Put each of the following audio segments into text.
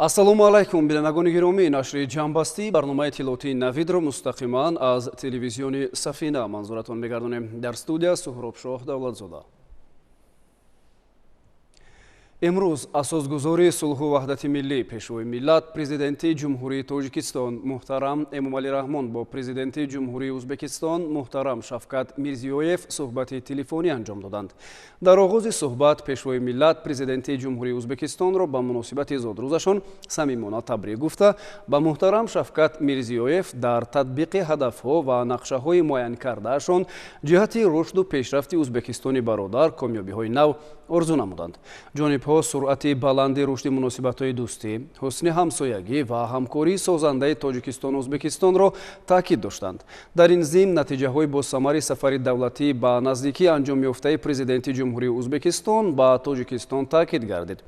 ассалому алайкум бинандагони гиромӣ. Нашри ҷамбастии барномаи тиловатии навидро мустақиман аз телевизиони Сафина манзуратон мегардонем. Дар студия Суҳробшоҳ Давлатзода. امروز اساسگذاری صلح و وحدت ملی پیشوای ملت پرزیدنت جمهوری تاجیکستان محترم امومعلی رحمان با پرزیدنت جمهوری ازبکستان محترم شفقت میرزیویف صحبت تلفنی انجام دادند. در آغاز صحبت پیشوای ملت پرزیدنت جمهوری ازبکستان را به مناسبت زادروزشان صمیمانه تبریک گفته با محترم شفقت میرزیویف در تطبیق هدفها و نقشه‌های معین کردهشان جهت رشد و پیشرفت ازبکستان برادر کامیابی‌های نو آرزو نمودند. جانب‌ها سرعت بلند رشد مناسبت‌های دوستی، حسن همسایگی و همکاری سازنده تاجیکستان و ازبکستان را تاکید داشتند. در این ضمن نتیجه‌های باثمر سفر دولتی به نزدیکی انجام یافته پرزیدنت جمهوری ازبکستان به تاجیکستان تاکید گردید.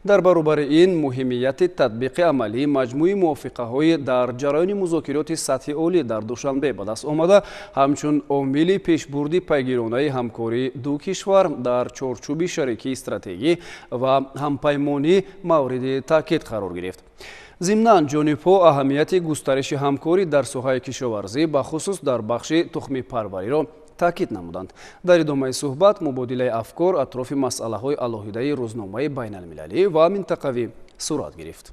در برابر این مهمیت تطبیق عملی مجموعه موافقه‌های در جریان مذاکرات سطح عالی در دوشنبه به دست آمده همچون عامل پیشبرد پیگیرانه همکاری دو کشور در چارچوب شریکی استراتژی و همپیمانی مورد تاکید قرار گرفت. ضمناً جانب‌ها اهمیت گسترش همکاری در ساحه کشاورزی به خصوص در بخش تخم پروری را تاکید نمودند. در ادامه صحبت مبادله افکار اطراف مسئله‌های علاهیده روزنامه بین‌المللی و منطقوی صورت گرفت.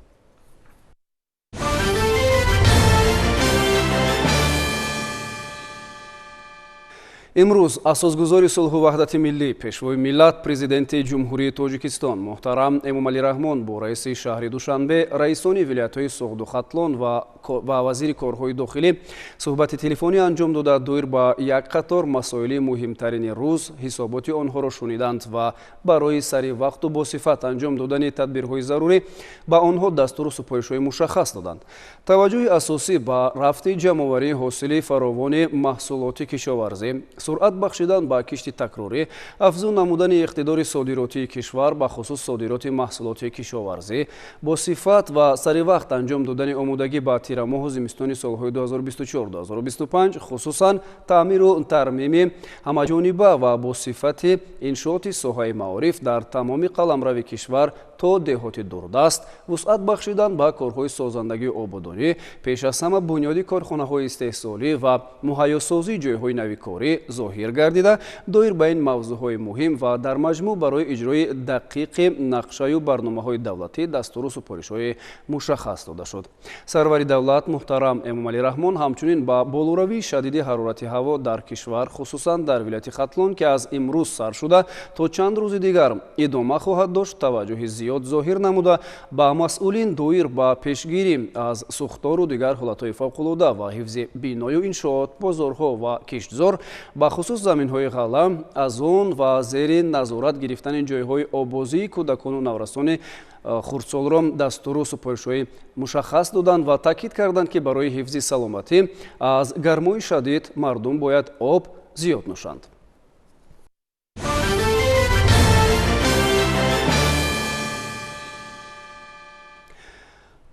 امروز اساسگذاری صلح و وحدت ملی پیشوای ملت پرزیدنت جمهوری تاجیکستان محترم امومعلی رحمان با رئیس شهر دوشنبه رئیسان ولایت‌های سوغد و ختلان و وزیر کارهای داخلی صحبت تلفنی انجام داده دویر با یک قطار مسائل مهمترین روز حسابات آنها را شنیدند و برای سریع وقت و با صفت انجام دادن تدبیرهای ضروری با آنها دستور و سپارش‌های مشخص دادند. توجه اساسی به رفت جمع‌آوری حاصل فراوان محصولات کشاورزی، سرعت بخشیدن به کشت تکراری، افزون نمودن اقتدار صادراتی کشور به خصوص صادرات محصولات کشاورزی، با صفت و سریع وقت انجام دادن آمادگی به تیر ماه زمستان سالهای 2024-2025 خصوصا تعمیر و ترمیم همه‌جانبه و با صفت انشاءات ساحه معارف در تمام قلمرو کشور تا دهات دوردست، وسعت بخشیدن به کارهای سازندگی آبادانی، پیش از همه بنیاد کارخانه‌های استحصالی و مهیاسازی جایهای نوی کاری ظاهر گردیده دایر به این موضوعهای مهم و در مجموع برای اجرای دقیق نقشه و برنامه‌های دولتی دستور و سپارش‌های مشخص داده شد. سرور دولت محترم امومعلی رحمان همچنین با بالوروی شدید حرارت هوا در کشور خصوصا در ولایت ختلان که از امروز سر شده تا چند روز دیگر ادامه خواهد داشت توجه زیاد ظاهر نموده با مسئولین دویر با پیشگیری از سوختار و دیگر حالت‌های فوق‌العاده و حفظ بینایی و انشاءات بازارها و کشتزار به خصوص زمین‌های غله از آن و زیر نظارت گرفتن جای‌های آبازی کودکان و نورسان خردسال را دستور و سپارش‌های مشخص دادند و تاکید کردند که برای حفظ سلامتی از گرمای شدید مردم باید آب زیاد نوشند.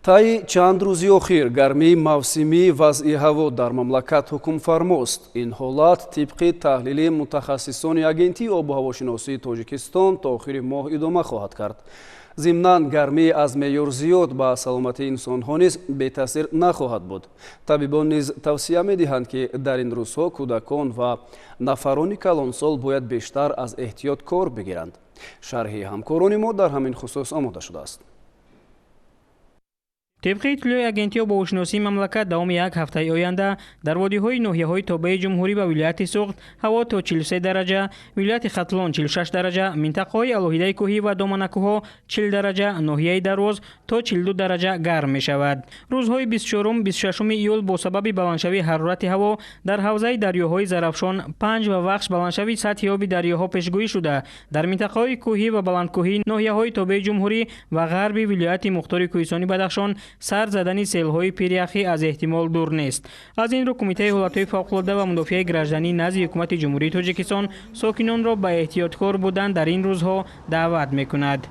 طی چند روزی اخیر گرمی موسمی وضعی هوا در مملکت حکم فرماست. این حالت طبق تحلیل متخصصان اگنتی آب و هواشناسی تاجیکستان تا آخر ماه ادامه خواهد کرد. ضمناً گرمی از معیار زیاد به سلامتی انسان‌ها نیز بی‌تأثیر نخواهد بود. طبیبان نیز توصیه می‌دهند که در این روزها کودکان و نفران کلانسال باید بیشتر از احتیاط کار بگیرند. شرح همکاران ما در همین خصوص آماده شده است. طبق اطلاع اگنتی آب و هواشناسی مملکت دوام یک هفته آینده در وادی‌های ناحیه‌های تابع جمهوری و ولایت سوغد هوا تا 43 درجه، ولایت ختلان 46 درجه، منطقه‌های علاهیده کوهی و دامنه‌کوه‌ها 40 درجه، ناحیه دروز تا 42 درجه گرم می‌شود. روزهای 24 26 ایول با سبب بلندشوی حرارت هوا در حوزه دریاهای زرافشان 5 و وخش بلندشوی سطح آب دریاها پیشگویی شده. در منطقه‌های کوهی و بلندکوهی ناحیه‌های تابع جمهوری و غربی ولایت مختار کوهستانی بدخشان سر زدن سیل‌های پیریخی از احتمال دور نیست. از این رو کمیته حالت‌های فوق‌العاده و مدافع گراجدانی نزد حکومت جمهوری تاجیکستان ساکنان را به احتیاطکار بودن در این روزها دعوت می‌کند.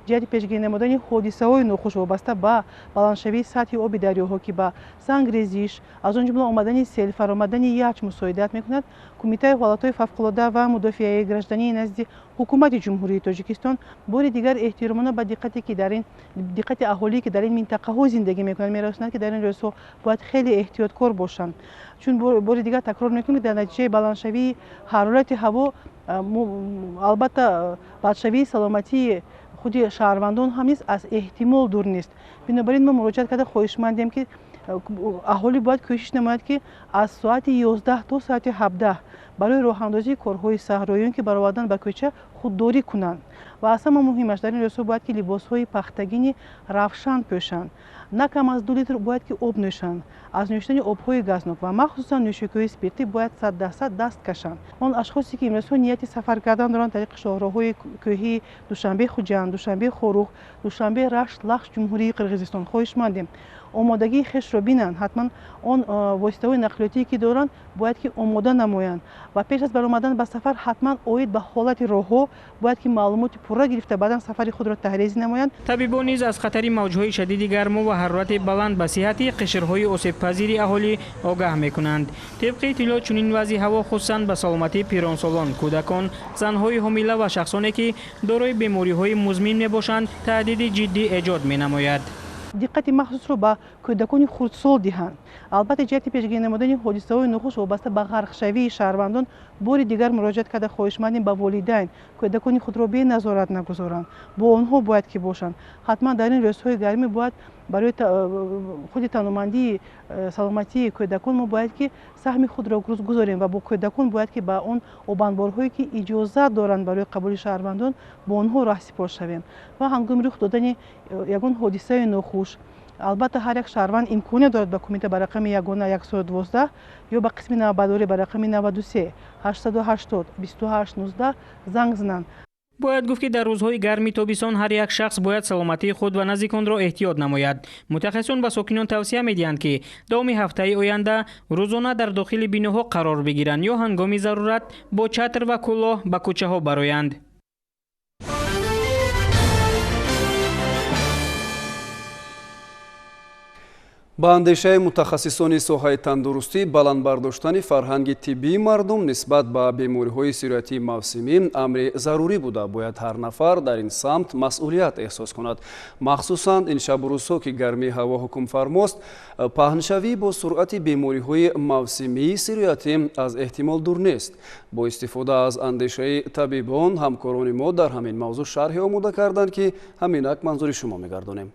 ҷиҳати пешгирӣ намудани ҳодисаҳои нохуш вобаста ба баландшавии сатҳи оби дарёҳо ки ба сангрезиш аз он ҷумла омадани сел фаромадани яч мусоидат мекунад, кумитаи ҳолатҳои фавқулодда ва мудофиаи граждании назди ҳукумати ҷумҳурии Тоҷикистон бори дигар эҳтиромона ба диққати аҳолие ки дар ин минтақаҳо зиндагӣ мекунанд мерасонад ки дар ин рӯзҳо бояд хеле эҳтиёткор бошанд, чун бори дигар такрор мекунем ки дар натиҷаи баландшавии ҳарорати ҳаво албатта бадшавии саломатии худи шаҳрвандон ҳам низ аз эҳтимол дур нест. Бинобар ин мо муроҷиат карда хоҳишмандем ки аҳолӣ бояд кӯшиш намояд ки аз соати 11 то соати 17 барои роҳандозии корҳои саҳроиён ки баровардан ба кӯча худдорӣ кунанд ва аз ҳама муҳимаш дар ин рӯзҳо бояд ки либосҳои пахтагини равшан пӯшанд, на кам аз 2 литр бояд ки об нӯшанд, аз нӯшидани обҳои газнок ва махсусан нӯшокиҳои спиртӣ бояд 100% даст кашанд. Он ашхосе ки имрӯзҳо нияти сафар кардан доранд тариқи шоҳроҳҳои кӯҳӣ Душанбе Хуҷанд, Душанбе Хорух, Душанбе Рашт, Лахш ҷумҳурии Қирғизистон хоҳишмандем омодагии хешро бинанд, ҳатман он воситаҳои нақлиётие ки доранд бояд ки омода намоянд ва пеш аз баромадан ба сафар ҳатман оид ба ҳолати роҳҳо бояд ки маълумоти пурра гирифта баъдан сафари худро таҳризӣ намоянд. табибон низ аз хатари мавҷҳои шадиди гармо ва ҳарорати баланд ба сиҳати қишрҳои осебпазири аҳолӣ огаҳ мекунанд. тибқи иттилоъ чунин вазъи ҳаво хусусан ба саломатии пиронсолон, кӯдакон, занҳои ҳомила ва шахсоне ки дорои бемориҳои музмин мебошанд таҳдиди ҷиддӣ эҷод менамояд. диққати махсусро ба кӯдакони хурдсол диҳанд. албатта ҷиҳати пешгирӣ намудани ҳодисаҳои нохуш вобаста ба ғарқшавии шаҳрвандон бори дигар муроҷиат карда хоҳишмандем ба волидайн кӯдакони худро беназорат нагузоранд, бо онҳо бояд ки бошанд. ҳатман дар ин рӯзҳои гармӣ бояд барои худи таномандии саломатии кӯдакон мо бояд ки саҳми худро гузорем ва бо кӯдакон бояд ки ба он обанборҳое ки иҷозат доранд барои қабули шаҳрвандон бо онҳо раҳсипор шавем ва ҳангоми рух додани ягон ҳодисаи нохуш албатта ҳар як шаҳрванд имконият дорад ба кумита ба рақами 112 ё ба қисми навбардорӣ ба рақами 93 880 2819 занг зананд. бояд гуфт ки дар рӯзҳои гарми тобисон ҳар як шахс бояд саломатии худ ва наздиконро эҳтиёт намояд. мутахассисон ба сокинон тавсия медиҳанд ки давоми ҳафтаи оянда рӯзона дар дохили биноҳо қарор бигиранд ё ҳангоми зарурат бо чатр ва кӯлоҳ ба кӯчаҳо бароянд. ба андешаи мутахассисони соҳаи тандурустӣ баландбардоштани фарҳанги тиббии мардум нисбат ба бемориҳои сироятии мавсимӣ амри зарурӣ буда бояд ҳар нафар дар ин самт масъулият эҳсос кунад. махсусан ин шабу рӯзҳо ки гармии ҳаво ҳукм фармост, паҳншавӣ бо суръати бемориҳои мавсимии сироятӣ аз эҳтимол дур нест. бо истифода аз андешаи табибон ҳамкорони мо дар ҳамин мавзӯъ шарҳе омода карданд ки ҳаминак манзури шумо мегардонем.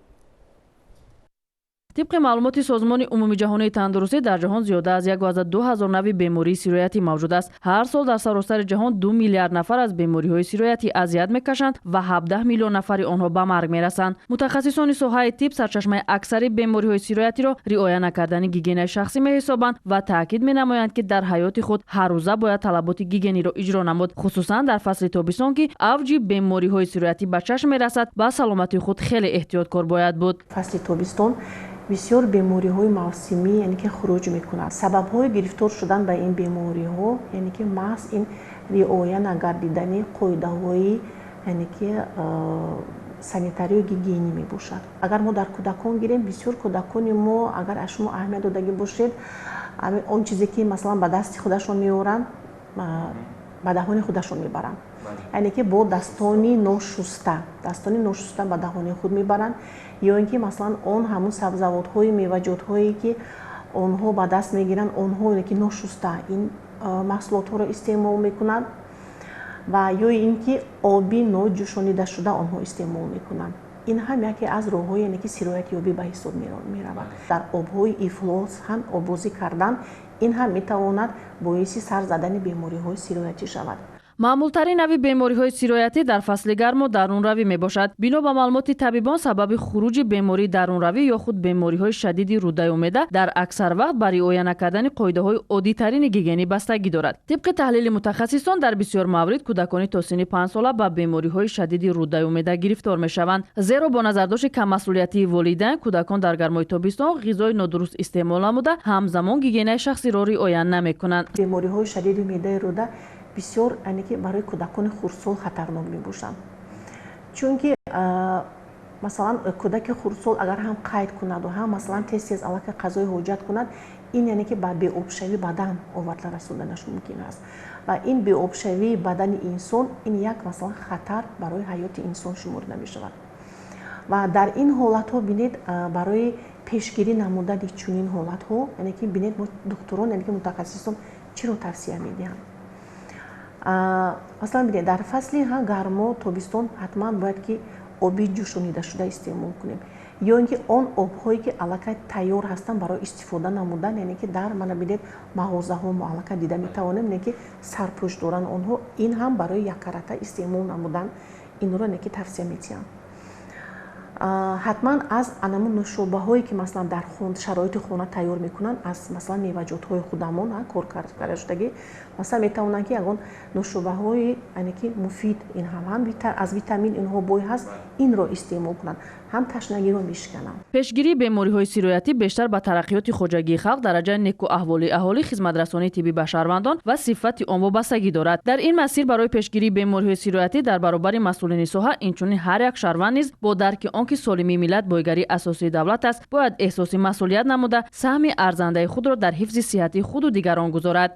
طبق معلومات سازمان عمومی جهانی تندرستی در جهان زیاده از 1,002,000 نوع بیماری سیرویتی موجود است. هر سال در سراسر جهان 2 میلیارد نفر از بیماری‌های سیرویتی اذیت می‌کشند و 17 میلیون نفر آنها به مرگ می‌رسند. متخصصان صحه طب سرچشمه اکثر بیماری‌های سیرویتی را رعایت نکردن گیگین شخصی می‌حسابند و تاکید می‌نمایند که در حیات خود هر روزه باید طلبات گیگینی را اجرا نمود، خصوصا در فصل تابستان که اوج بیماری‌های سیرویتی به چشم می‌رسد. با سلامتی خود خیلی احتیاطکار باید بود. فصل تابستان بسیار بیماری‌های موسمی یعنی که خروج می‌کنند. سبب‌های گرفتار شدن به این بیماری‌ها یعنی که محض این رعایت نکردن قاعده‌های یعنی که سانیتاری و گیگینی میباشد. اگر ما در کودکان گیریم بسیار کودکان ما اگر شما اهمیت دادگی باشید اون چیزی که مثلا به دست خودشون میارن به دهان خودشون میبرن. یعنی که با دستانی ناشسته به دهان خود میبرن یا اینکه مثلا اون همون سبزیجات‌های میوه‌جات‌هایی که اونها به دست میگیرن اونها که ناشسته این محصولات را استعمال میکنند و یا اینکه آبی ناجوشانیده شده آنها استعمال میکنند. این هم یکی از راه‌های یعنی که سیرویت یابی به حساب میرود. در آب‌های افلاس هم آبازی کردن این هم میتواند باعث سر زدن بیماری‌های سیرویتی شود. معمولترین نوع بیماری‌های سیرویتی در فصل گرم و درونروی میباشد. بنا به معلومات طبیبان سبب خروج بیماری درونروی یا خود بیماری‌های شدید روده اومده در اکثر وقت بر رعایت نکردن قاعده‌های عادی‌ترین گیگینی بستگی دارد. طبق تحلیل متخصصان در بسیار موارد کودکان تا سن 5 ساله با بیماری‌های شدید روده اومده گرفتار میشوند. زیرا با نظرداشت کم مسئولیتی والدین کودکان در گرمای تابستان غذای نادرست استعمال نموده همزمان گیگینی شخصی را رعایت نمی‌کنند. بیماری‌های شدید معده روده بسیار یعنی که برای کودکان خردسال خطرناک میباشند. чунки масалан кӯдаки хурдсол агар ҳам қайд кунад ва ҳам масалан тез аллакай ғазои ҳоҷат кунад, ин яъне ки ба беобшавӣ бадан оварда расонданаш мумкин аст ва ин беобшавии бадани инсон ин як масалан хатар барои ҳаёти инсон шуморида мешавад. ва дар ин ҳолатҳо бинед барои пешгирӣ намудани чунин ҳолатҳо, яъне ки бинед мо духтурон, яъне ки мутахассисон чиро тавсия медиҳанд. Масалан бинед дар фасли гармо тобистон ҳатман бояд ки оби ҷӯшонидашуда истеъмол кунем, ё ин ки он обҳое ки аллакай тайёр ҳастанд барои истифода намудан, яъне ки дар мана бинед мағозаҳо мо аллакай дида метавонем, яъне ки сарпӯш доранд онҳо, ин ҳам барои яккарата истеъмол намудан инро яъне ки тавсия метиҳам. ҳатман аз анамун нӯшобаҳое ки масалан дар шароити хона тайёр мекунанд, аз масалан меваҷотҳои худамон кор кардашудагӣ масалан метавонанд ки ягон нӯшобаҳои яъне ки муфид, ин ҳам аз витамин инҳо бой ҳаст, инро истеъмол кунанд, ҳам ташнагиро мешкананд. пешгирии бемориҳои сироятӣ бештар ба тараққиёти хоҷагии халқ, дараҷаи неку аҳволи аҳолӣ, хизматрасонии тиббӣ ба шаҳрвандон ва сифати он вобастагӣ дорад. дар ин масир барои пешгирии бемориҳои сироятӣ дар баробари масъулини соҳа, инчунин ҳар як шаҳрванд низ бо дарки он ки солимии миллат бойгарии асосии давлат аст, бояд эҳсоси масъулият намуда саҳми арзандаи худро дар ҳифзи сиҳати худу дигарон гузорад.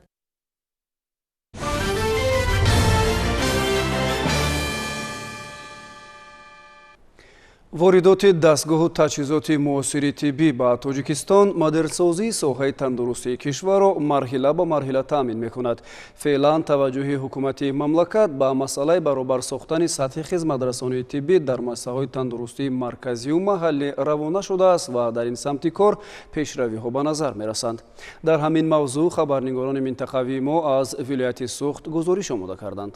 воридоти дастгоҳу таҷҳизоти муосири тиббӣ ба Тоҷикистон модернсозии соҳаи тандурустии кишварро марҳила ба марҳила таъмин мекунад. Феълан таваҷҷӯҳи ҳукумати мамлакат ба масъалаи баробар сохтани сатҳи хизматрасонии тиббӣ дар масъалаҳои тандурустии марказиву маҳаллӣ равона шудааст ва дар ин самти кор пешравиҳо ба назар мерасанд. Дар ҳамин мавзӯъ хабарнигорони минтақавии мо аз вилояти Суғд гузориш омода карданд.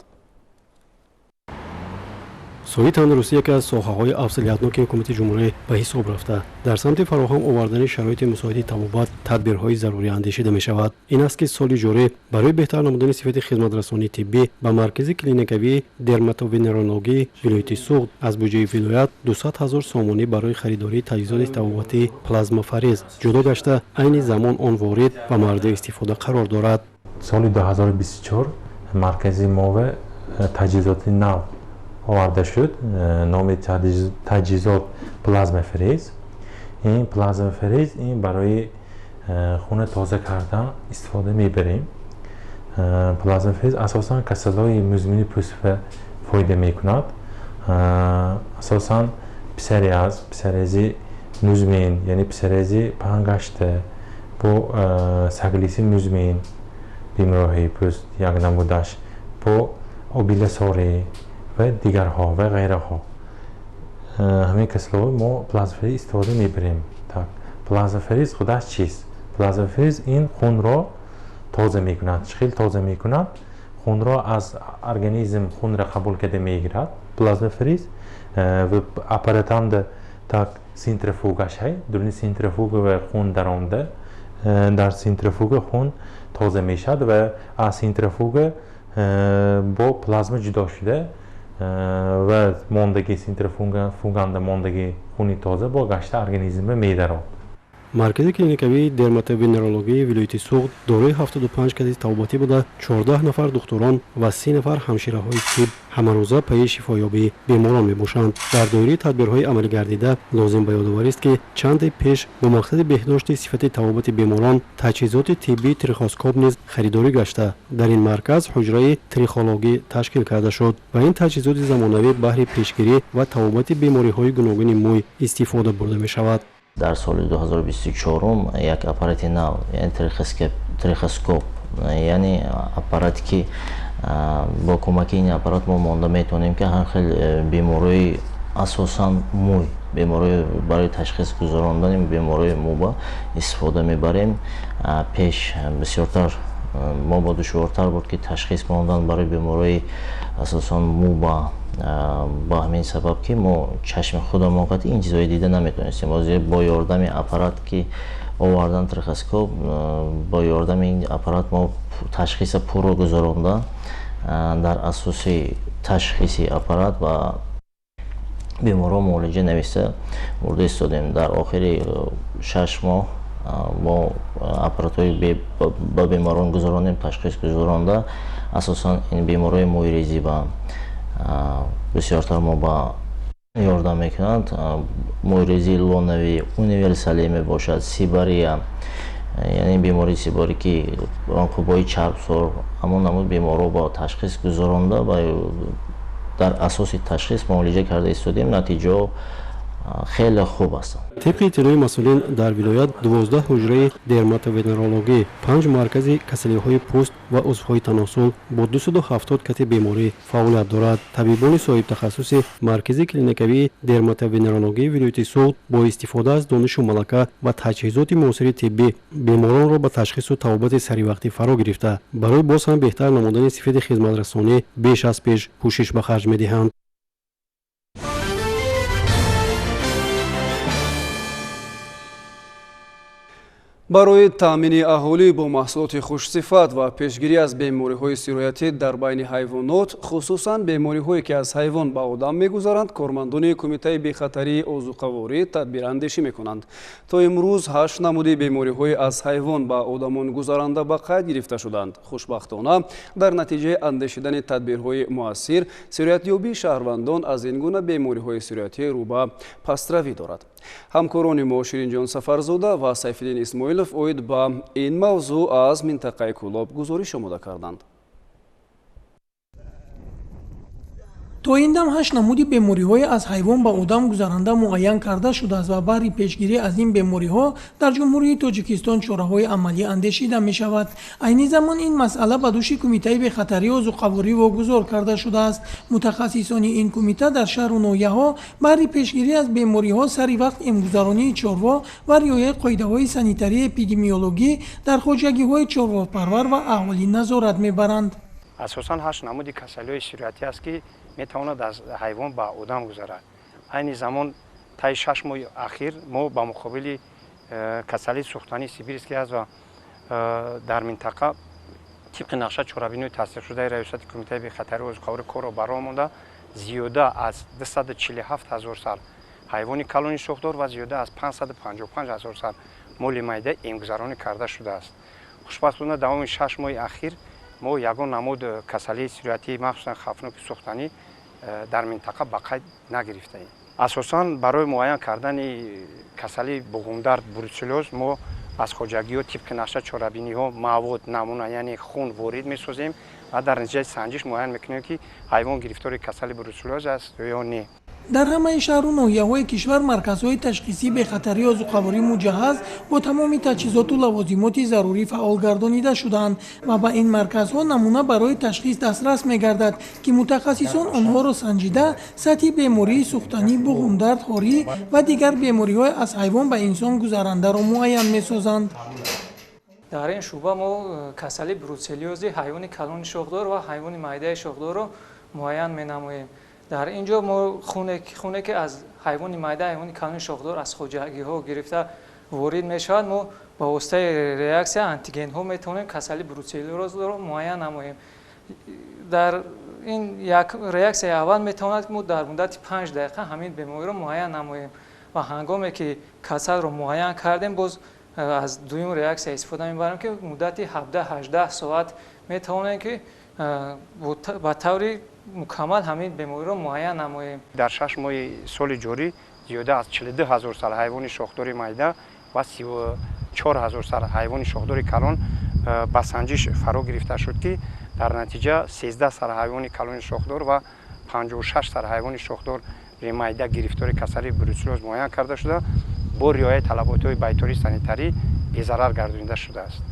соҳаи тандурустӣ яке аз соҳаҳои афзалиятноки ҳукумати ҷумҳурӣ ба ҳисоб рафта дар самти фароҳам овардани шароити мусоиди табобат тадбирҳои зарури андешида мешавад. ин аст ки соли ҷорӣ барои беҳтар намудани сифати хизматрасонии тиббӣ ба маркази клиникавии дерматовенерологии вилояти Суғд аз буҷаи вилоят 200 000 сомонӣ барои харидории таҷҳизоти табобатии плазмафарез ҷудо гашта, айни замон он ворид ба мавриди истифода қарор дорад. соли 2024 маркази мове таҷҳизоти нав оварда шуд, номи таҷҳизот плазмафарез. ин плазмафарез ин барои хуна тоза кардан истифода мебарем. плазмафарез асосан касалҳои музмини пӯстафа фоида мекунад. асосан псориаз, псориази музмин, яъне псориази паҳнгашта бо саглиси музмин, бемориҳои пӯст як намудаш, бо обиласорӣ ва дигарҳо ва ғайраҳо. ҳамин касалҳо мо плазмафарез истифода мебарем. плазмафарез худаш чист? плазмафарез ин хунро тоза мекунад, хеле тоза мекунад, хунро аз организм хунро қабул карда мегирад. плазмафарез аппаратанда так сентрифугаш ҳай, дуруни сентрифуга ва хун даромда, дар сентрифуга хун тоза мешавад ва аз сентрифуга бо плазма ҷудо шуда ва мондаги сентрифуганда мондаги хуни тоза бо гашта организмба медарод. маркази клиникавии дерматовенерологии вилояти Суғд дорои 75 каси табобатӣ буда 14 нафар духтурон ва 30 нафар ҳамшираҳои тиб ҳамарӯза паи шифоёбии беморон мебошанд. дар доираи тадбирҳои амалӣ гардида лозим ба ёдоварист ки чанде пеш бо мақсади беҳдошти сифати табобати беморон таҷҳизоти тиббии трихоскоп низ харидорӣ гашта, дар ин марказ ҳуҷраи трихологӣ ташкил карда шуд ва ин таҷҳизоти замонавӣ баҳри пешгирӣ ва табобати бемориҳои гуногуни мӯй истифода бурда мешавад. дар соли 2024 як аппарати нав, яъне трихоскоп, яъне аппарате ки бо кӯмаки ин аппарат мо монда метавонем ки ҳар хел бемории асосан мӯй, бемории барои ташхис гузарондани бемории мӯба истифода мебарем. пеш бисёртар мо бо душвортар буд ки ташхис мондан барои бемории асосан мӯба. ба ҳамин сабаб ки мо чашми худамон қати ин чизои дида наметонистем. бо ёрдами аппарат ки овардан трихоскоп, бо ёрдами ин аппарат мо ташхиса пурро гузаронда дар асоси ташхиси аппарат ва беморҳо муолиҷа нависта бурда истодем. дар охири 6 моҳ мо аппаратҳои ба беморон гузаронем, ташхис гузаронда асосан ин бемории мӯйрезӣ ба бисёртар мо ба ёрдам мекунанд. Мойрези лонави универсали мебошад, сибария, яъне бемории сиборӣ ки ронқубои чарбсор ҳамон намуд беморро ба ташхис гузаронда ва дар асоси ташхис муолиҷа карда истодем. Натиҷаҳо خیلی خوب است. طبق اطلاع مسئولین در ولایت 12 حجره درماتوونرولوژی، 5 مرکز کسلی‌های پوست و عضوهای تناسل با 270 کت بیماری فعالیت دارد. طبیبان صاحب تخصص مرکز کلینیکوی درماتوونرولوژی ولایت سوغد با استفاده از دانش و ملکه و تجهیزات معاصر طبی بیماران را به تشخیص و توبت سریع فرا گرفته برای باز هم بهتر نمودن سفید خدمت رسانی بیش از پیش کوشش به خرج می‌دهند. барои таъмини аҳолӣ бо маҳсулоти хушсифат ва пешгирӣ аз бемориҳои сироятӣ дар байни ҳайвонот, хусусан бемориҳое ки аз ҳайвон ба одам мегузаранд, кормандони Кумитаи бехатарии озуқаворӣ тадбирандешӣ мекунанд. То имрӯз 8 намуди бемориҳои аз ҳайвон ба одамон гузаранда ба қайд гирифта шуданд. Хушбахтона дар натиҷаи андешидани тадбирҳои муассир, сироятёбии шаҳрвандон аз ин гуна бемориҳои сироятӣ рӯ ба пастравӣ дорад. ҳамкорони мо Ширинҷон Сафарзода ва Сайфиддин Исмоилов оид ба ин мавзӯъ аз минтақаи Кӯлоб гузориш омода карданд. то ин дам 8 намуди бемориҳои аз ҳайвон ба одам гузаранда муайян карда шудааст ва баҳри пешгирӣ аз ин бемориҳо дар ҷумҳурии Тоҷикистон чораҳои амалӣ андешида мешавад. айни замон ин масъала ба дӯши Кумитаи бехатарии озуқаворӣ вогузор карда шудааст. мутахассисони ин кумита дар шаҳру ноҳияҳо баҳри пешгирӣ аз бемориҳо сари вақт эмгузаронии чорво ва риояи қоидаҳои санитарии эпидемиологӣ дар хоҷагиҳои чорвопарвар ва аҳолӣ назорат мебаранд. асосан 8 намуди касалиҳои сироятӣ аст ки метавонад аз ҳайвон ба одам гузарад. айни замон таи 6 моҳи ахир мо ба муқобили касалии сухтании сибирский аст ва дар минтақа тибқи нақша чорабинои тасдиқшудаи раёсати Кумитаи бехатарии озуқаворӣ корро баро монда зиёда аз 247 000 сар ҳайвони калони шохдор ва зиёда аз 555 000 сар моли майда эмгузаронӣ карда шудааст. хушбахтона давоми 6 моҳи ахир мо ягон намуд касалии сироятӣ махсусан хавфноки сухтанӣ дар минтақа ба қайд нагирифтаем. асосан барои муайян кардани касалии буғумдард бруцеллёз мо аз хоҷагиҳо тибқи нақша чорабиниҳо мавод намуна яъне хун ворид месозем ва дар натиҷаи санҷиш муайян мекунем ки ҳайвон гирифтори касали бруцеллёз аст ё не. дар ҳамаи шаҳру ноҳияҳои кишвар марказҳои ташхисии бехатарии озуқаворӣ муҷаҳҳаз бо тамоми таҷҳизоту лавозимоти зарурӣ фаъол гардонида шудаанд ва ба ин марказҳо намуна барои ташхис дастрас мегардад ки мутахассисон онҳоро санҷида сатҳи бемории сухтанӣ, буғумдард, ҳорӣ ва дигар бемориҳои аз ҳайвон ба инсон гузарандаро муайян месозанд. дар ин шуъба мо касали бруцеллёзи ҳайвони калони шохдор ва ҳайвони майдаи шохдорро муайян менамоем. дар ин ҷо мо хуне ки аз ҳайвони майда ҳайвони калони шохдор аз хоҷагиҳо гирифта ворид мешавад, мо ба воситаи реаксия антигенҳо метавонем касали бруцеллёзро муайян намоем. дар ин як реаксияи аввал метавонад ки мо дар муддати 5 дақиқа ҳамин бемориро муайян намоем ва ҳангоме ки касалро муайян кардем боз аз дуюм реаксия истифода мебарем ки муддати 17-18 соат метавонем ки ба таври мукаммал ҳамин бемориро муайян намоем. дар 6 моҳи соли ҷорӣ зиёда аз 42 000 сар ҳайвони шохдори майда ва 34 000 сар ҳайвони шохдори калон ба санҷиш фаро гирифта шуд ки дар натиҷа 13 сар ҳайвони калони шохдор ва 56 сар ҳайвони шохдори майда гирифтори касали бруцеллёз муайян карда шуда бо риояи талаботҳои байтории санитарӣ безарар гардонида шудааст.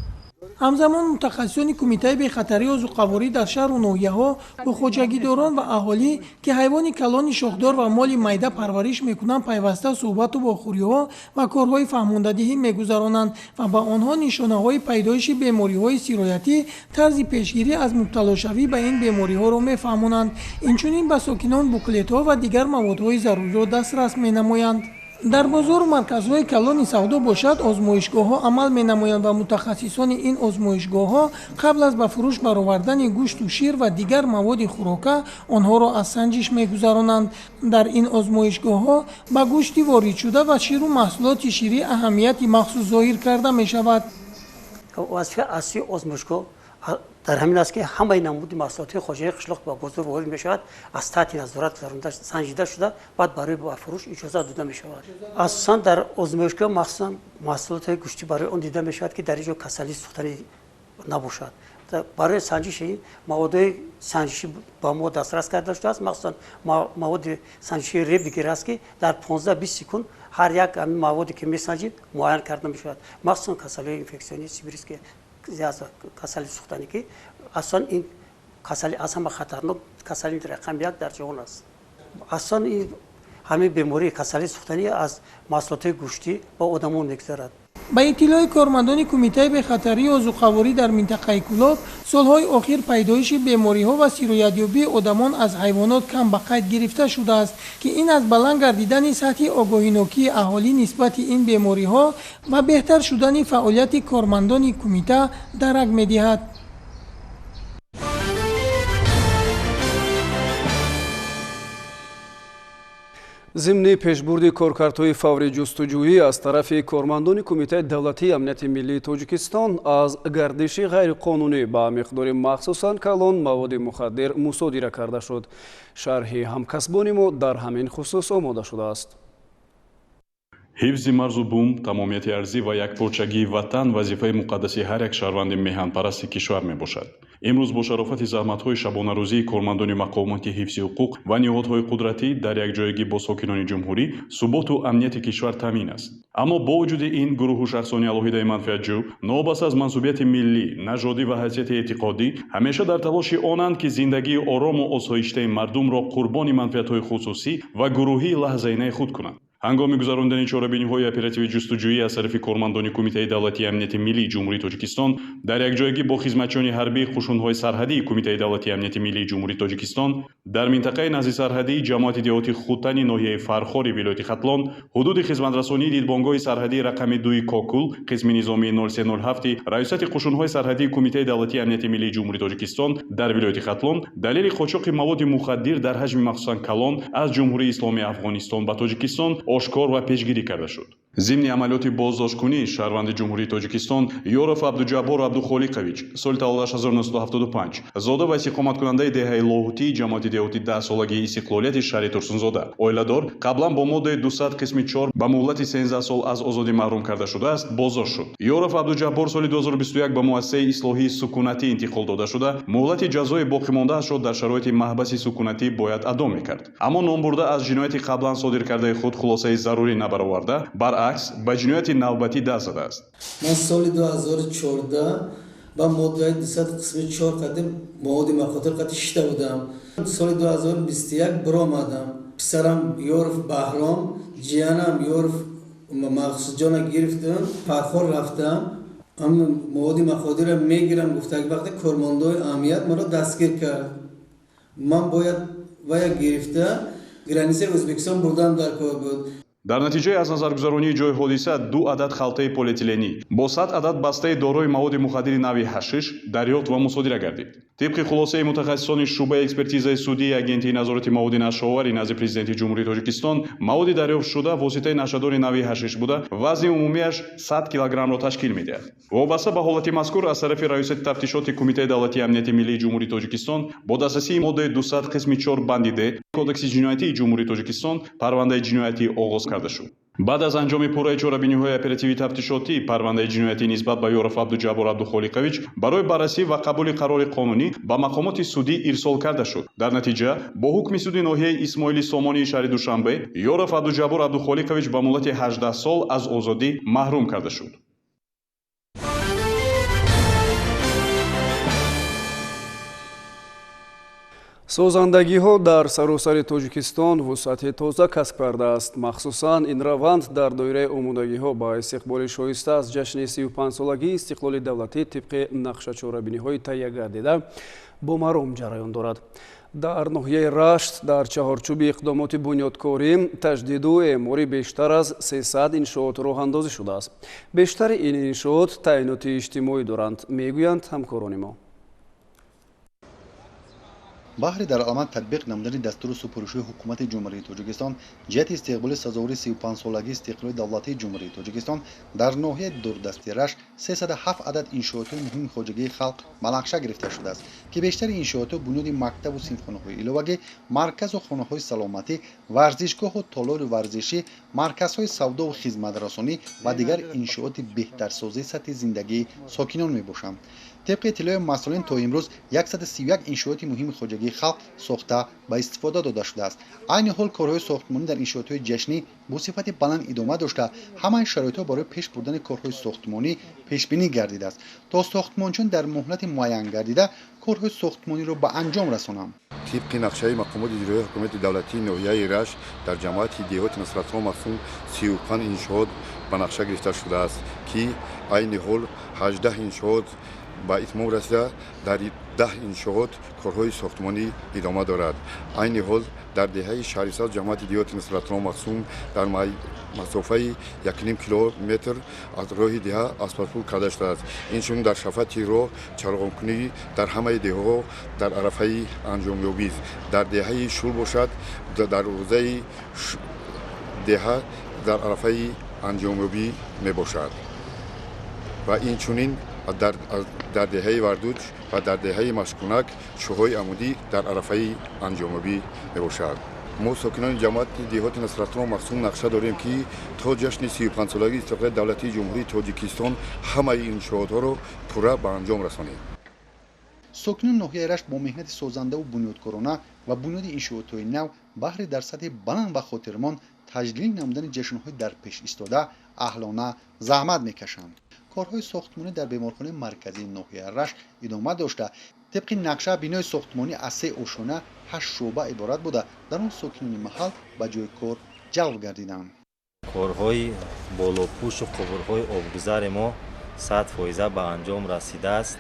ҳамзамон мутахассисони Кумитаи бехатарии озуқаворӣ дар шаҳру ноҳияҳо бо хоҷагидорон ва аҳолӣ ки ҳайвони калони шохдор ва моли майда парвариш мекунанд пайваста суҳбату вохӯриҳо ва корҳои фаҳмондадиҳӣ мегузаронанд ва ба онҳо нишонаҳои пайдоиши бемориҳои сироятӣ, тарзи пешгирӣ аз мубталошавӣ ба ин бемориҳоро мефаҳмонанд. инчунин ба сокинон буклетҳо ва дигар маводҳои заруриро дастрас менамоянд. дар бозору марказҳои калони савдо бошад озмоишгоҳҳо амал менамоянд ва мутахассисони ин озмоишгоҳҳо қабл аз ба фурӯш баровардани гӯшту шир ва дигар маводи хӯрока онҳоро аз санҷиш мегузаронанд. дар ин озмоишгоҳҳо ба гӯшти воридшуда ва ширу маҳсулоти ширӣ аҳамияти махсус зоҳир карда мешавад. вазифаи асосии озмоишгоҳ در همین است که همه نمود محصولات خارجی قشلاق با بزرگ وارد می شود از تحت نظارت سنجیده شده بعد برای با فروش اجازه داده می شود. اساسا در آزمایشگاه مخصوصا محصولات گوشتی برای آن دیده می شود که در اینجا کسلی سوختنی نباشد. برای سنجش این مواد سنجشی با ما دسترس کرده شده است، مخصوصا مواد سنجشی ریب دیگر است که در 15-20 سکند هر یک موادی که می سنجید معاین کرده می شود، مخصوصا کسلی اینفکسیونی سیبریس که زیاد کسلی سوختنی که اصلا این کسلی از همه خطرناک کسلی رقم 1 در جهان است. اصلا این همه بیماری کسلی سوختنی از محصولات گوشتی با آدمان میگذرد. با اطلاع کارمندان کمیته بخطری عضوقواری در منطقه کلاب، سالهای اخیر پیدایش بیماری‌ها و سیرویت‌یابی آدمان از حیوانات کم به قید گرفته شده است که این از بلند گردیدن سطح آگاهی‌ناکی اهالی نسبت این بیماری‌ها و بهتر شدن فعالیت کارمندان کمیته درک می‌دهد. ضمن پیشبرد کارکردهای فوری جستجویی از طرف کارمندان کمیته دولتی امنیت ملی تاجیکستان از گردش غیرقانونی با مقدار مخصوصاً کلان مواد مخدر مصادره کرده شد. شرح همکسبان ما در همین خصوص آماده شده است. حفظ مرز و بوم، تمامیت ارضی و یکپارچگی وطن وظیفه مقدسی هر یک شهروند میهن‌پرست کشور میباشد. امروز با شرافت زحمت‌های شبانه‌روزی کارمندان مقامات حفظ حقوق و نهادهای قدرتی در یک جایگی با ساکنان جمهوری ثبات و امنیت کشور تامین است. اما با وجود این گروه و شخصانی علیحده منفعت‌جو نوابسته از منصوبیت ملی، نژادی و حیثیت اعتقادی همیشه در تلاش آنند که زندگی آرام و آسایشته مردم را قربان منفعت‌های خصوصی و گروهی لحظه‌ای خود کنند. ҳангоми гузарондани чорабиниҳои оперативи ҷустуҷӯӣ аз тарафи кормандони кумитаи давлатии амнияти миллии ҷумҳурии тоҷикистон дар якҷоягӣ бо хизматчиёни ҳарбии қушунҳои сарҳадии кумитаи давлатии амнияти миллии ҷумҳурии тоҷикистон дар минтақаи назди сарҳадии ҷамоати деҳоти хутани ноҳияи фархори вилояти хатлон ҳудуди хизматрасонии дидбонгоҳи сарҳадии рақами 2 кокул қисми низомии 0307 раисати қушунҳои сарҳадии кумитаи давлатии амнияти миллии ҷумҳурии тоҷикистон дар вилояти хатлон далели қочоқи маводи мухаддир дар ҳаҷми махсусан калон аз ҷумҳурии исломии афғонистон ба тоҷикистон ошкор ва пешгирӣ карда шуд. ضمن عملیات بازداشت‌کنی شهروند جمهوری تاجیکستان یورف عبدوجبار عبدوخالقович سال تولد 1975 زاده و استقامت کننده دهه لاهوتی جماعت دهاتی 10 سالگی استقلالیت شهر ترسونزاده اویلادار قبلا با ماده 200 قسم 4 به مهلت 13 سال از آزادی محروم کرده شده است بازداشت شد. یورف عبدوجبار سال 2021 به مؤسسه اصلاحی سکونتی انتقال داده شده مهلت جزای باقی مانده اش را در شرایط محبس سکونتی باید ادا می‌کرد. اما نام برده از جنایت قبلا صادر کرده خود خلاصه ضروری نبرآورده برعکس به جنایت نوبتی دست زده است. من سال 2014 با ماده 200 قسم 4 قدم مواد مخاطر قطعی شده بودم. سال 2021 برآمدم. پسرم یورف بهرام، جیانم یورف مخصوص جان گرفتم، فرخار رفتم. اما مواد مخاطر میگیرم گفته که وقتی کارمندای امنیت مرا دستگیر کرد. من باید گرفته گرانیسه ازبکستان بردم در کار بود. در نتیجه از نظرگذارانی جای حادثه 2 عدد خلطه پلیتیلنی با 100 عدد بسته دارای مواد مخدر نوعی حشیش دریافت و مصادره گردید. طبق خلاصه متخصصان شعبه اکسپرتیزه سودی اگنتی نظارت مواد نشه‌آور نزد پرزیدنت جمهوری تاجیکستان مواد دریافت شده واسطه نشه‌دار نوعی حشیش بوده وزن عمومیش 100 کیلوگرم را تشکیل می‌دهد. وابسته به حالت مذکور از طرف رئیس تفتیشات کمیته دولتی امنیت ملی جمهوری تاجیکستان با دسترسی ماده 200 قسم 4 بندیده کودکس جنایتی جمهوری تاجیکستان پرونده جنایتی آغاز کرده شد. بعد از انجام پوره چاره‌بینی‌های اپراتیوی تفتیشاتی پرونده جنایتی نسبت به یورف عبدوجبار عبدوخالقович برای بررسی و قبول قرار قانونی به مقامات سودی ارسال کرده شد. در نتیجه با حکم سود ناحیه اسماعیلی سامانی شهر دوشنبه یورف عبدوجبار عبدوخالقович به مهلت 18 سال از آزادی محروم کرده شد. созандагиҳо дар саросари тоҷикистон вусъати тоза касб кардааст. махсусан ин раванд дар доираи омодагиҳо ба истиқболи шоиста аз ҷашни 35-солагии истиқлоли давлатӣ тибқи нақша чорабиниҳои таҳия гардида бо маром ҷараён дорад. дар ноҳияи рашт дар чаҳорчӯби иқдомоти бунёдкорӣ таҷдиду эъмори бештар аз 300 иншоот роҳандозӣ шудааст. бештари ин иншоот таъиноти иҷтимоӣ доранд, мегӯянд ҳамкорони мо. بهر در عمل تطبیق نمودن دستور سپرشی حکومت جمهوری تاجیکستان جهت استقبال سازوکار 35 سالگی استقلال دولتی جمهوری تاجیکستان در ناحیه دوردستی رشت 307 عدد انشاءات مهم خواجگی خلق به نقشه گرفته شده است که بیشتر انشاءات بنیاد مکتب و صنفخانه‌های علاوه مرکز و خانه‌های سلامتی، ورزشگاه و تالار ورزشی، مرکزهای سودا و خدمت‌رسانی و دیگر انشاءات بهترسازی سطح زندگی ساکنان میباشند. طبق اطلاع مسئولین تا امروز 131 انشاءات مهم خواجگی خلق ساخته به استفاده داده شده است. عین حال کارهای ساختمانی در انشاءات جشنی با صفت بلند ادامه داشته همه شرایطها برای پیش بردن کارهای ساختمانی پیش بینی گردیده است تا ساختمانچیان در مهلت معین گردیده کارهای ساختمانی را به انجام رسانند. طبق نقشه مقامات اجرایی حکومت دولتی ناحیه رشت در جماعت دهات نصرت‌آباد مقسوم 35 انشاءات به نقشه گرفته شده است که عین حال 18 انشاءات با اتمام رسیده، در 10 انشاءات کارهای ساختمانی ادامه دارد. عین حال در دهه شهرساز جماعت دهات نصرت‌آباد مقسوم در مسافه 1.5 کیلومتر از راه دهه آسفالت کرده شده است. اینچنین در شفاف راه چراغانکنی در همه دهه‌ها در عرفه انجام یابی است. در دهه شل باشد در روزه دهه در عرفه انجام یابی می باشد و اینچنین در دهه وردوج و در دهه مشکونک شوهای عمودی در عرفه انجام‌یابی میباشد. ما ساکنان جماعت دهات نصرت‌آباد مقسوم نقشه داریم که تا جشن 35 سالگی استقلال دولتی جمهوری تاجیکستان همه انشاءات‌ها را پورا به انجام رسانیم. ساکنان ناحیه رشت با مهنت سازنده و بنیادکارانه و بنیاد انشاءات‌های نو بهر در سطح بلند و خاطرمان تجلیل نمودن جشن‌های در پیش ایستاده اهلانه زحمت میکشند. کارهای ساختمانی در بیمارخانه مرکزی ناحیه رشت ادامه داشته. طبق نقشه بنای ساختمانی از 3 آشانه 8 شعبه عبارت بوده در آن ساکنان محل به جای کار جلب گردیدند. کارهای بالوپوش و قبرهای آبگذر ما 100% به انجام رسیده است.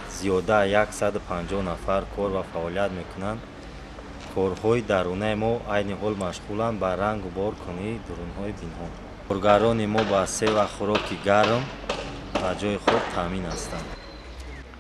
زیاده 150 نفر کار و فعالیت میکنند. کارهای درونه ما عین حال مشغولند به رنگ و بارکنی درونهای بنا. کارگران ما با سه و خوراک گرم و جای خود تامین هستند.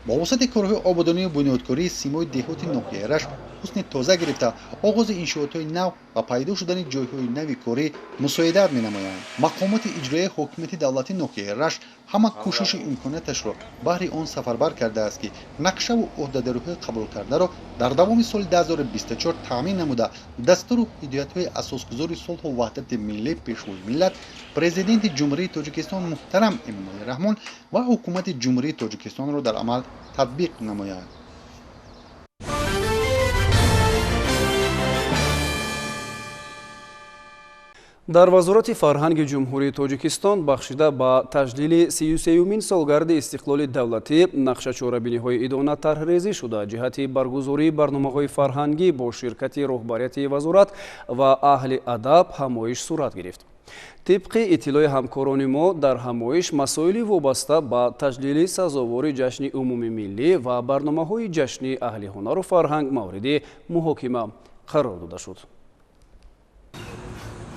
با واسط کارهای آبادانی و بنیادکاری سیمای دهات ناحیه رشت حسن تازه گرفته آغاز انشاءات‌های نو و پیدا شدن جایهای نوی کاری مساعدت می‌نمایند. مقامات اجرایی حکومت دولتی ناحیه رشت همه کوشش امکاناتش را بهر آن سفربر کرده است که نقشه و عهدهداری‌های قبول کرده را در دوام سال 2024 تامین نموده دستور و هدایت‌های اساسگذار صلح و وحدت ملی پیشروی ملت پرزیدنت جمهوری تاجیکستان محترم امامعلی رحمان و حکومت جمهوری تاجیکستان را در عمل تطبیق نماید. در وزارت فرهنگ جمهوری تاجیکستان بخشیده به تجلیل 33مین سالگرد استقلال دولتی نقشه‌چاره‌بینی‌های ادانه طرحریزی شده جهت برگزاری برنامه‌های فرهنگی با شرکت رهبریت وزارت و اهل ادب همایش صورت گرفت. طبق اطلاع همکاران ما در همایش مسائلی وابسته به تجلیل سزاوار جشن عمومی ملی و برنامه‌های جشن اهل هنر و فرهنگ مورد محاکمه قرار داده شد.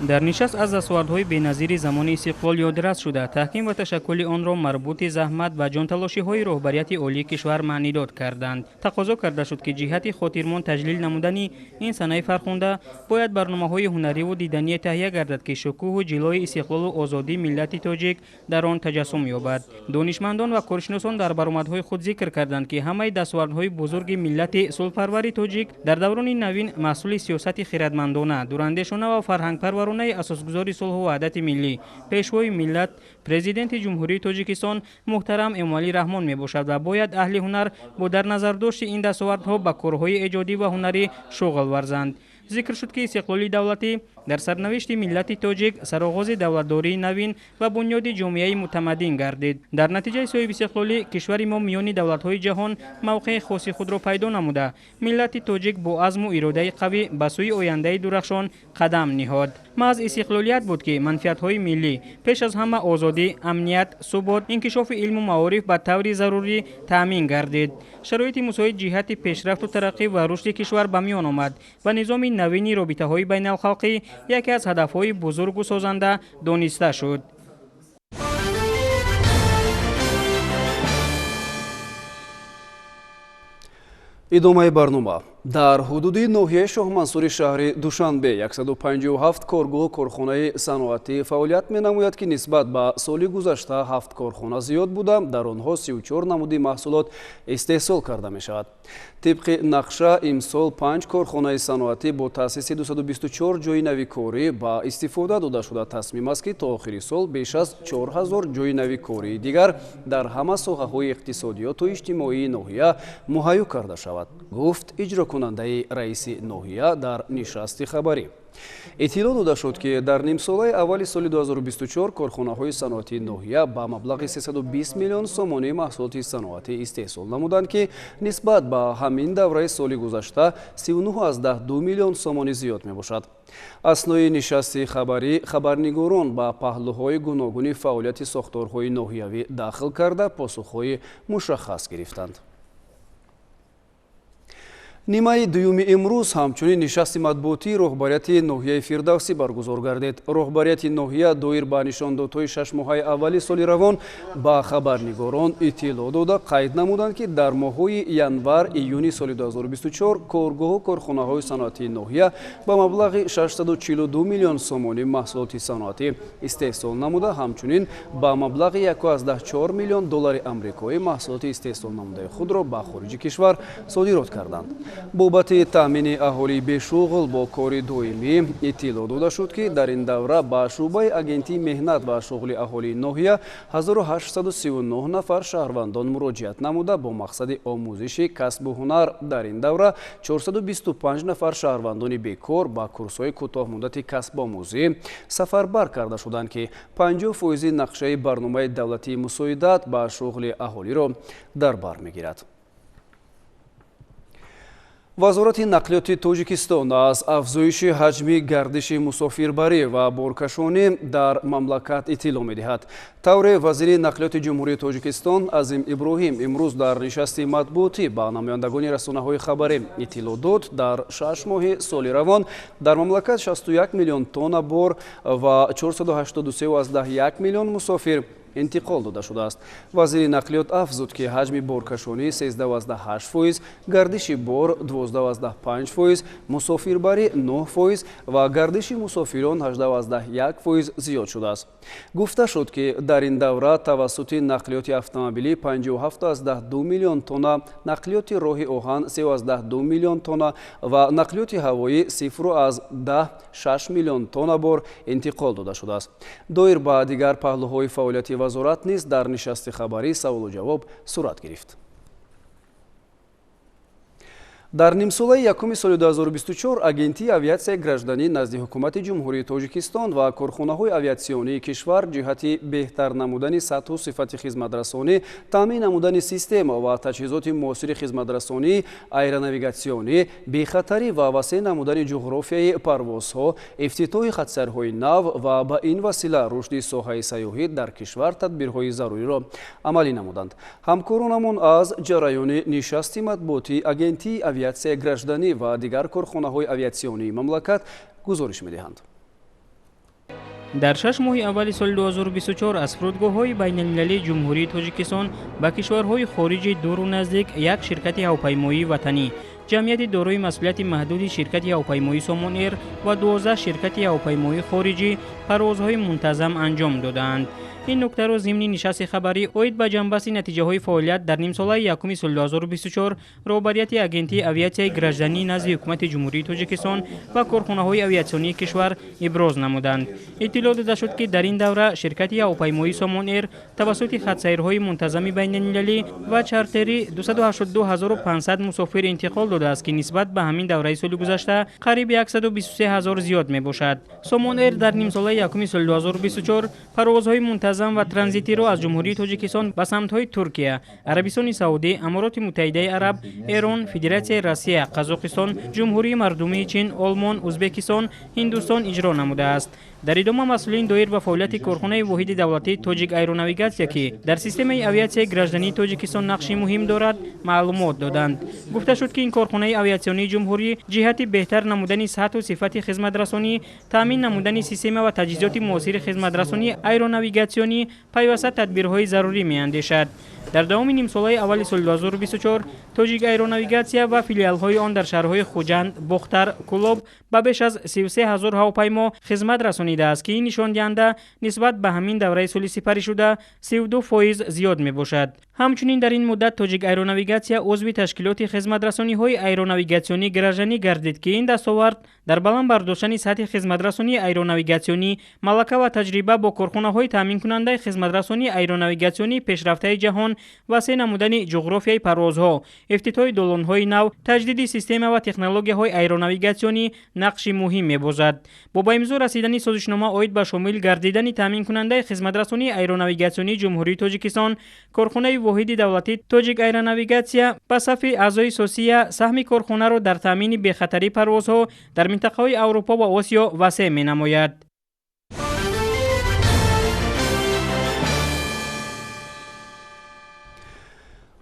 در نشست از دستاوردهای بی‌نظیر زمان استقلال یادرس شده تحکیم و تشکل آن را مربوط زحمت و جانتلاشی‌های رهبریت عالی کشور معنی داد کردند. تقاضا کرده شد که جهت خاطرمان تجلیل نمودن این صنایع فرخنده باید برنامه‌های هنری و دیدنی تهیه گردد که شکوه و جلوه استقلال و آزادی ملت تاجیک در آن تجسم یابد. دانشمندان و کارشناسان در برآمدهای خود ذکر کردند که همه دستاوردهای بزرگ ملت صلح‌پرور تاجیک در دوران نوین محصول سیاست خردمندانه، دوراندیشانه و فرهنگ پرور اساسگذار صلح و وحدت ملی پیشوای ملت پرزیدنت جمهوری تاجیکستان محترم امامعلی رحمان می باشد و باید اهل هنر با در نظر داشت این دستاوردها به کارهای ایجادی و هنری شغل ورزند. ذکر شد که استقلال دولتی در سرنوشت ملت تاجیک سرآغاز دولتداری نوین و بنیاد جامعه متمدن گردید. در نتیجه صاحب استقلالی کشور ما میان دولت‌های جهان موقع خاص خود را پیدا نموده ملت تاجیک با عزم و اراده قوی به سوی آینده درخشان قدم نهاد. محض استقلالیت بود که منفعت‌های ملی پیش از همه آزادی، امنیت، ثبات، انکشاف علم و معارف به طور ضروری تامین گردید. شرایط مساعد جهت پیشرفت و ترقی و رشد کشور به میان آمد و نظام نوین رابطه‌های بین الخلقی یکی از هدف‌های بزرگ و سازنده دانسته شد. идомаи барнома. дар ҳудуди ноҳияи шоҳмансури шаҳри душанбе 157 коргоҳ корхонаи саноатӣ фаъолият менамояд ки нисбат ба соли гузашта 7 корхона зиёд буда дар онҳо 34 намуди маҳсулот истеҳсол карда мешавад. тибқи нақша имсол 5 корхонаи саноатӣ бо таъсиси 224 ҷойи нави корӣ ба истифода дода шуда тасмим аст ки то охири сол беш аз 4000 ҷойи нави кории дигар дар ҳама соҳаҳои иқтисодиёту иҷтимоии ноҳия муҳайё карда шавад, гуфт иҷрокунандаи раиси ноҳия дар нишасти хабарӣ. иттилоъ дода шуд ки дар нимсолаи аввали соли 2024 корхонаҳои саноатии ноҳия ба маблағи 320 миллион сомонии маҳсулоти саноатӣ истеҳсол намуданд ки нисбат ба ҳамин давраи соли гузашта 39,2 миллион сомонӣ зиёд мебошад. аснои нишасти хабарӣ хабарнигорон ба паҳлӯҳои гуногуни фаъолияти сохторҳои ноҳиявӣ дахл карда посухҳои мушаххас гирифтанд. нимаи дуюми имрӯз ҳамчунин нишасти матбуотии роҳбарияти ноҳияи фирдавсӣ баргузор гардид. роҳбарияти ноҳия доир ба нишондодҳои 6 моҳаи аввали соли равон ба хабарнигорон иттилоъ дода қайд намуданд ки дар моҳҳои январ-июни соли 2024 коргоҳу корхонаҳои саноатии ноҳия ба маблағи 642 миллион сомонӣ маҳсулоти саноатӣ истеҳсол намуда, ҳамчунин ба маблағи 1,4 миллион доллари амрикоӣ маҳсулоти истеҳсол намудаи худро ба хориҷи кишвар содирот карданд. бобати таъмини аҳолии бешуғл бо кори доимӣ иттилоъ дода шуд ки дар ин давра ба шуъбаи агентии меҳнат ва шуғли аҳолии ноҳия 1839 нафар шаҳрвандон муроҷиат намуда бо мақсади омӯзиши касбу ҳунар. дар ин давра 425 нафар шаҳрвандони бекор ба курсҳои кӯтоҳмуддати касбомӯзӣ сафарбар карда шуданд ки 50% нақшаи барномаи давлатии мусоидат ба шуғли аҳолиро дар бар мегирад. вазорати нақлиёти Тоҷикистон аз афзоиши ҳаҷми гардиши мусофирбарӣ ва боркашонӣ дар мамлакат иттилоъ медиҳад. тавре вазири нақлиёти ҷумҳурии Тоҷикистон Азим Иброҳим имрӯз дар нишасти матбуотӣ ба намояндагони расонаҳои хабарӣ иттилоъ дод, дар 6 моҳи соли равон дар мамлакат 61 миллион тонна бор ва 483,1 миллион мусофир интиқол дода шудааст. вазири нақлиёт афзуд ки ҳаҷми боркашонӣ 13,8%, гардиши бор 12,5%, мусофирбарӣ 9% ва гардиши мусофирон 18,1% зиёд шудааст. гуфта шуд ки дар ин давра тавассути нақлиёти автомобилӣ 57,2 миллион тонна, нақлиёти роҳи оҳан 3,2 миллион тонна ва нақлиёти ҳавоӣ 0,6 миллион тонна бор интиқол дода шудааст. доир ба дигар паҳлӯҳои фаъолияти вазорат низ дар нишасти хабарӣ саволу ҷавоб сурат гирифт. дар нимсолаи якуми соли 2024 агентии авиатсияи гражданӣ назди ҳукумати ҷумҳурии Тоҷикистон ва корхонаҳои авиатсионии кишвар ҷиҳати беҳтар намудани сатҳу сифати хизматрасонӣ, таъмин намудани система ва таҷҳизоти муосири хизматрасонӣ, аэронавигатсионӣ, бехатарӣ ва васеъ намудани ҷуғрофияи парвозҳо, ифтитоҳи хатсайрҳои нав ва ба ин васила рушди соҳаи сайёҳӣ дар кишвар тадбирҳои заруриро амалӣ намуданд. ҳамкоронамон аз ҷараёни нишасти матбуотии агентии авиатсияи гражданӣ ва дигар корхонаҳои авиатсионии мамлакат гузориш медиҳанд. дар 6 моҳи аввали соли 2024 аз фурудгоҳҳои байналмилалии ҷумҳурии Тоҷикистон ба кишварҳои хориҷи дуру наздик як ширкати ҳавопаймоии ватанӣ, ҷамъияти дорои масъулияти маҳдуди ширкати ҳавопаймоии Somon Air ва 12 ширкати ҳавопаймоии хориҷӣ парвозҳои мунтазам анҷом доданд. ин нуктаро зимни нишасти хабарӣ оид ба ҷанбасти натиҷаҳои фаъолият дар нимсолаи якуми соли 2024 роҳбарияти агентии авиатсияи гражданӣ назди ҳукумати ҷумҳурии Тоҷикистон ва корхонаҳои авиатсионии кишвар иброз намуданд. иттилоъ дода шуд ки дар ин давра ширкати ҳавопаймоии Somon Air тавассути хатсайрҳои мунтазами байналмилалӣ ва чартери 282,500 мусофир интиқол додааст ки нисбат ба ҳамин давраи соли гузашта қариби 123,000 зиёд мебошад. Somon Air дар нимсолаи якуми соли 2024 парвозҳои мунтазам ва транзитиро аз ҷумҳурии Тоҷикистон ба самтҳои Туркия, Арабистони Саудӣ, Амороти Муттаҳидаи Араб, Эрон, Федератсияи Россия, Қазоқистон, Ҷумҳурии Мардумии Чин, Олмон, Ӯзбекистон, Ҳиндустон иҷро намудааст. дар идома масъулин доир ба фаъолияти корхонаи воҳиди давлатии Тоҷик Аэронавигатсия ки дар системаи авиатсияи граждании Тоҷикистон нақши муҳим дорад, маълумот доданд. гуфта шуд ки ин корхона کارخانه آویاسیونی جمهوری جهت بهتر نمودن سطح و صفت خدمترسانی، تامین نمودن سیستم و تجهیزات موثر خدمترسانی ایروناویگاسیونی پیوسته تدبیرهای ضروری می‌اندیشد. در دوم نیم ساله اول سال 2024 توجیک ایروناویگاسیا و فیلیال‌های آن در شهرهای خوجند، بختر، کلوب به بیش از 33,000 هواپیما خدمت رسانیده است که این نشان دهنده نسبت به همین دوره سالی سپری شده 32% زیاد میباشد. همچنین در این مدت توجیک ایروناویگاسیا عضو تشکیلات خدمت رسانی‌های ایروناویگاسیونی گراژنی گردید که این دستاورد در بلند برداشتن سطح خدمت رسانی ایروناویگاسیونی، ملکه و تجربه با کارخانه‌های تامین کننده خدمت رسانی ایروناویگاسیونی پیشرفته جهان و سه نمودن جغرافیای پروازها، افتتاح دالان‌های نو، تجدید سیستم و تکنولوژی‌های ایروناویگاسیونی نقش مهم می‌باشد. با امضا رسیدن سازشنامه اید به شامل گردیدن تامین کننده خدمت رسانی ایروناویگاسیونی جمهوری تاجیکستان، کارخانه واحد دولتی توجیک ایروناویگاسیا به صف اعضای سوسیه سهم کارخانه را در تامین بی‌خطری پروازها در منطقه‌های اروپا و آسیا وسیع می‌نماید.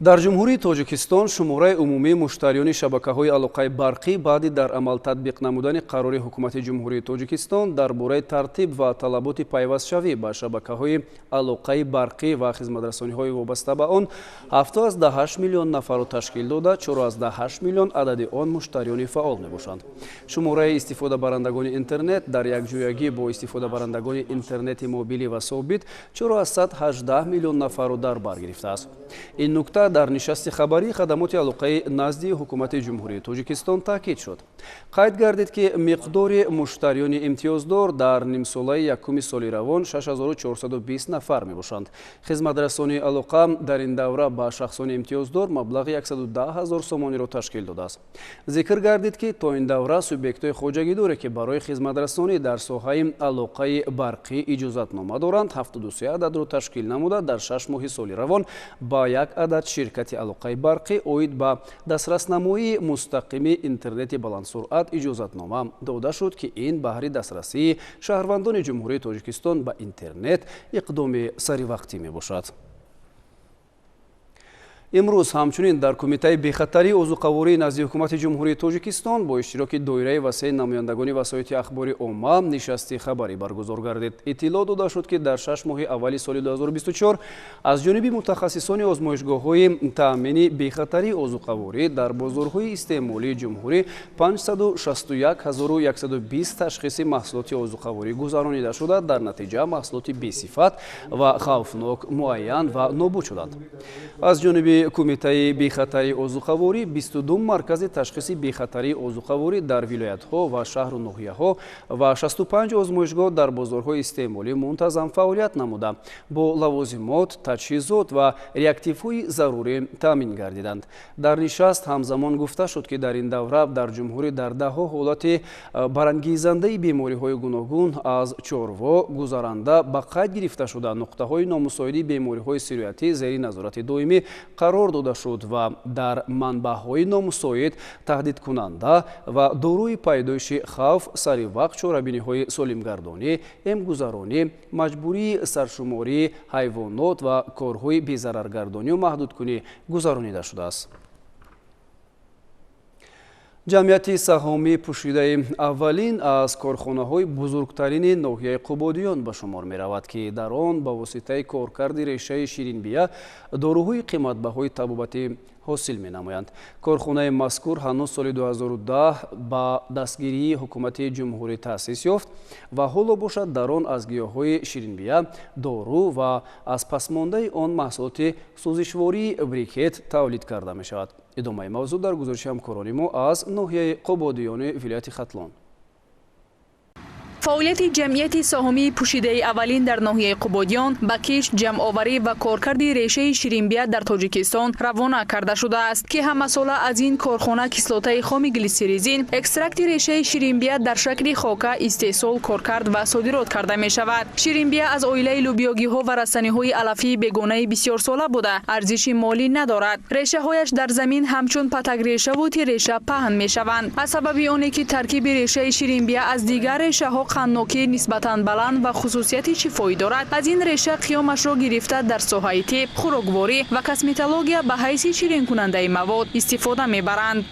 در جمهوری تاجیکستان شماره عمومی مشتریان شبکه‌های علاقه برقی بعد در عمل تطبیق نمودن قرار حکومت جمهوری تاجیکستان درباره ترتیب و طلبات پیوست‌شوی به شبکه‌های علاقه برقی و خدمت‌رسانی‌های وابسته به آن 7.8 میلیون نفر را تشکیل داده، 4.8 میلیون عدد آن مشتریان فعال میباشند. شماره استفاده برندگان اینترنت در یکجویگی با استفاده برندگان اینترنت موبیلی و ثابت 418 میلیون نفر را در بر گرفته است. این نکته در نشست خبری خدمات علاقه نزدی حکومت جمهوری تاجیکستان تاکید شد. قید گردید که مقدار مشتریان امتیازدار در نیم ساله یکم سال روان 6420 نفر می باشند. خدمترسانی علاقه در این دوره با شخصان امتیازدار مبلغ 110,000 سومانی را تشکیل داده است. ذکر گردید که تا این دوره سوبیکت‌های خواجگی داره که برای خدمترسانی در ساحه علاقه برقی اجازت نامه دارند 73 عدد را تشکیل نموده در 6 ماه سال روان با یک عدد شرکت علاقه برقی اوید به دسترس نمایی مستقیم اینترنت بلند سرعت اجازت نامه داده شد که این بهره دسترسی شهروندان جمهوری تاجیکستان به اینترنت اقدام سری وقتی می باشد. امروز همچنین در کمیته بی‌خطری عضوقواری نزد حکومت جمهوری تاجیکستان با اشتراک دایره وسیع نمایندگان وسایط اخباری عامه نشست خبری برگزار گردید. اطلاع داده شد که در 6 ماه اول سال 2024 از جانب متخصصان آزمایشگاه‌های تأمین بی‌خطری عضوقواری در بازارهای استعمالی جمهوری 561,120 تشخیص محصولات عضوقواری گذرانیده شده، در نتیجه محصولات بی‌صفت و خوفناک معین و نابود شدند. از جانب کمیته بی‌خطری عضوقواری 22 مرکز تشخیص بی‌خطری عضوقواری در ولایت‌ها و شهر و ناحیه‌ها و 65 آزمایشگاه در بازارهای استعمالی منتظم فعالیت نموده با لوازمات، تجهیزات و ریاکتیوهای ضروری تامین گردیدند. در نشست همزمان گفته شد که در این دوره در جمهوری در ده‌ها حالت برانگیزنده بیماری‌های گوناگون از چاروا گذرانده به قید گرفته شده نقطه‌های نامساعد بیماری‌های سیریاتی زیر نظارت دائمی قرار داده شد و در منبع‌های نامساعد تهدید کننده و داروی پیدایش خوف سری وقت چاره‌بینی‌های سالمگردانی، امگذرانی، مجبوری سرشماری حیوانات و کارهای بی‌ضررگردانی و محدودکنی گذرانیده شده است. جمعیت سهامی پوشیده اولین از کارخانه‌های بزرگترین ناحیه قبادیان به شمار می‌رود که در آن با واسطه کارکرد ریشه شیرین بیا داروهای قیمت‌بهای طبابتی حاصل می‌نمایند. کارخانه مذکور هنوز سال 2010 با دستگیری حکومت جمهوری تأسیس یافت و حالا باشد در آن از گیاهای شیرین بیا دارو و از پسمانده آن محصولات سوزشواری بریکت تولید کرده می‌شود. ادامه موضوع در گزارش همکاران ما از ناحیه قبادیان ولایت ختلان. فعالیت جمعیت سهامی پوشیده اولین در ناحیه قبادیان با کشت، جمع‌آوری و کارکرد ریشه شیرین بیا در تاجیکستان روانه کرده شده است که هم مسئله از این کارخانه کیسلوته خام گلیسیریزین اکسترکت ریشه شیرین بیا در شکل خاکه استحصال، کارکرد و صادرات کرده می شود. شیرین بیا از اویله لوبیاگی ها و رسانه های علفی بیگانه بسیار ساله بوده، ارزش مالی ندارد. ریشه هایش در زمین همچون پتک ریشه و تی ریشه پهن می شوند. از سبب آنی که ترکیب ریشه شیرین بیا از دیگر ریشه ها خنناکی نسبتاً بلند و خصوصیت شفایی دارد. از این ریشه قیامش را گرفته در ساحه طب، خوراکواری و کسمتولوژیا به حیث شیرین کننده مواد استفاده میبرند.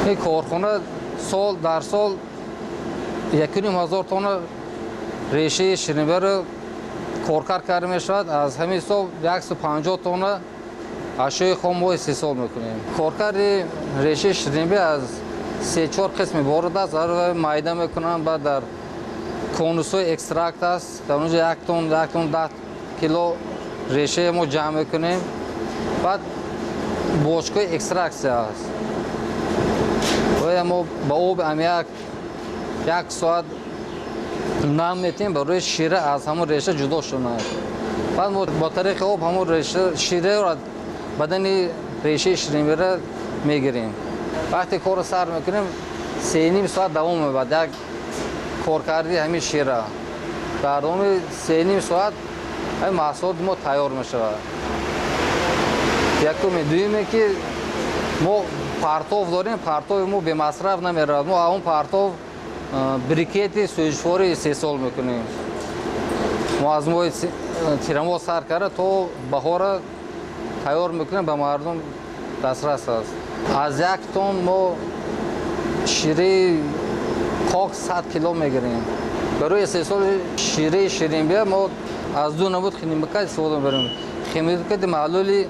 این کارخانه سال در سال 1,500 تن ریشه شیرینی را کارکار کرده می شود. از همین سال 150 تن اشیاء خام ما استحصال میکنیم. کارکار ریشه شیرینی از 3-4 قسم وارد است. هر میده میکنن، بعد در کنوس‌های اکستراکت است. در اونجا 1 تن 10 کیلو ریشه ما جمع میکنیم. بعد باشگاه اکستراکسیون است. و ما با آب یک ساعت نم میتیم برای شیره از همون ریشه جدا شده. بعد ما با طریق آب همون ریشه شیره را بدن ریشه شیرینی را میگیریم. وقتی کار سر میکنیم 3.5 ساعت دوام میبرد یک کار کردی همین شیره. در دوام 3.5 ساعت همین محصول ما تیار میشود. یکم دویمه که ما پرتاب داریم. پرتاب ما به مصرف نمیرد. ما اون پرتاب بریکت سوژفوری استحصال میکنیم. ما از ما تیرمو سر کرده تا بهار تیار میکنیم، به مردم دسترس است. از 1 تن ما شیره کاک 100 کیلو میگیریم. برای استحصال شیره شیرین بیا ما از دو نمود خمیکا استفاده میبریم. خمیکا معلولی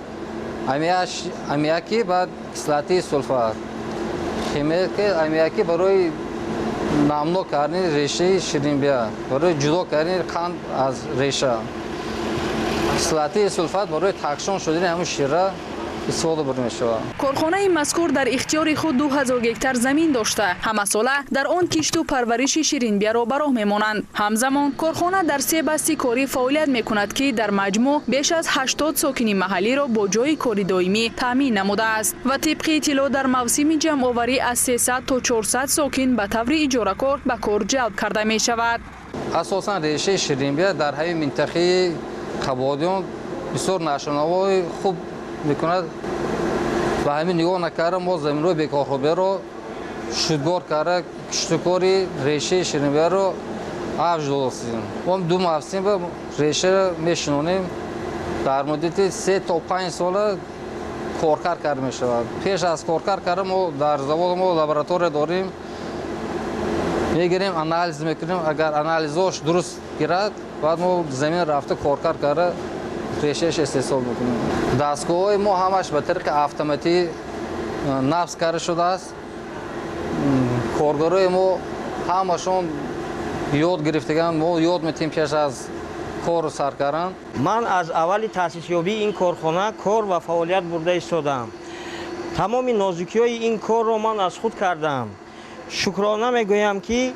امیاکی بعد کسلاتی سولفات. خمیکا امیاکی برای نامنو کردن ریشه شیرین بیا، برای جدا کردن قند از ریشه. کسلاتی سولفات برای تکشون شدن همون شیره استفاده برمی شود. کارخانه مذکور در اختیار خود 2000 گکتار زمین داشته. همه ساله در آن کشت و پرورش شیرین بیا را به راه میمانند. همزمان کارخانه در 3 بسته کاری فعالیت میکند که در مجموع بیش از 80 ساکن محلی را با جای کاری دائمی تامین نموده است و طبق اطلاع در موسم جمع آوری از 300 تا 400 ساکن به طور اجاره کار به کار جلب کرده می شود. اساساً ریشه شیرین بیا در همین منطقه قبادیان بسیار نشناوی خوب میکند. و همین نگاه نکرده ما زمین روی بیکارخوابی رو شدگار کرده، کشتکاری ریشه شیرین بیا رو افزایش دادیم. ما 2 موسم به ریشه میشنونیم. در مدت 3 تا 5 سال کارکار کرده می شود. پیش از کارکار کرده ما در زوال ما لابراتوری داریم. میگیریم انالیز میکنیم. اگر انالیزش درست گیرد بعد ما زمین رفته کارکار کرده ریشهش استحصال میکنیم. دستگاه ما همش به طریق اتوماتیک نصب کرده شده است. کارگرای ما همشون یاد گرفتگان. ما یاد میتیم پیش از کار سر کردن. من از اول تاسیس یابی این کارخانه کار و فعالیت برده ایستادم. تمام نازکی های این کار رو من از خود کردم. شکرانه میگویم که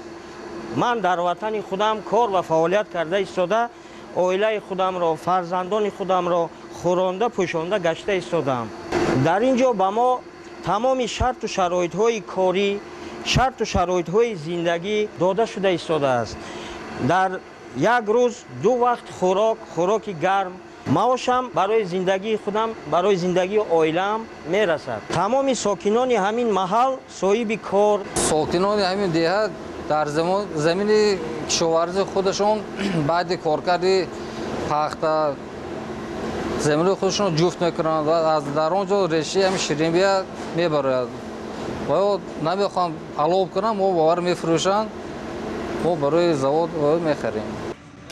من در وطن خودم کار و فعالیت کرده ایستاده، عائله خودم را، فرزندان خودم را خورانده پوشانده گشته ایستادم. در اینجا به ما تمام شرط و شرایط های کاری، شرط و شرایط های زندگی داده شده ایستاده است. در یک روز 2 وقت خوراک گرم، معاشم برای زندگی خودم، برای زندگی عائله‌ام میرسد. تمام ساکنان همین محل صاحب کار، ساکنان همین دهات در زمین کشاورزی خودشون بعد کارکردی پخته زمین خودشون جفت میکنند و از در اونجا ریشه همین شیرین بیا میبرند و نمیخوام علوب کنم و باور میفروشند و برای زواد میخریم.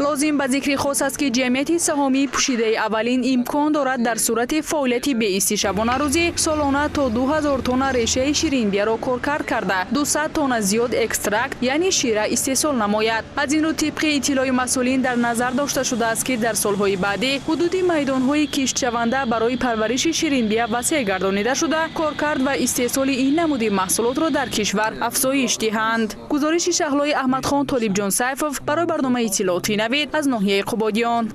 لازم به ذکر خاص است که جمعیت سهامی پوشیده اولین امکان دارد در صورت فعالیتی بیستی شبانه روزی سالانه تا 2000 تن ریشه شیرین بیا را کارکار کرده 200 تن زیاد اکستراکت یعنی شیره استحصال نماید. از این رو طبق اطلاع مسئولین در نظر داشته شده است که در سالهای بعدی حدود میدانهای کشت شونده برای پرورش شیرین بیا وسیع گردانیده شده کارکرد و استحصال این نمود محصولات را در کشور افزایش دهند. گزارش شهلای احمدخان طالب جان سیفوف برای برنامه اطلاعاتی از ناحیه قبادیان.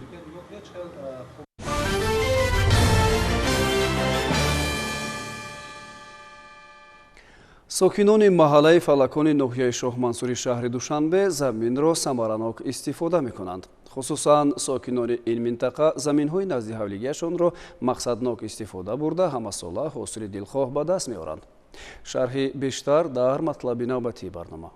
сокинони маҳаллаи фалакони ноҳияи шоҳмансури шаҳри душанбе заминро самаранок истифода мекунанд. хусусан сокинони ин минтақа заминҳои назди ҳавлигиашонро мақсаднок истифода бурда ҳамасола ҳосили дилхоҳ ба даст меоранд. шарҳи бештар дар матлаби навбатии барнома.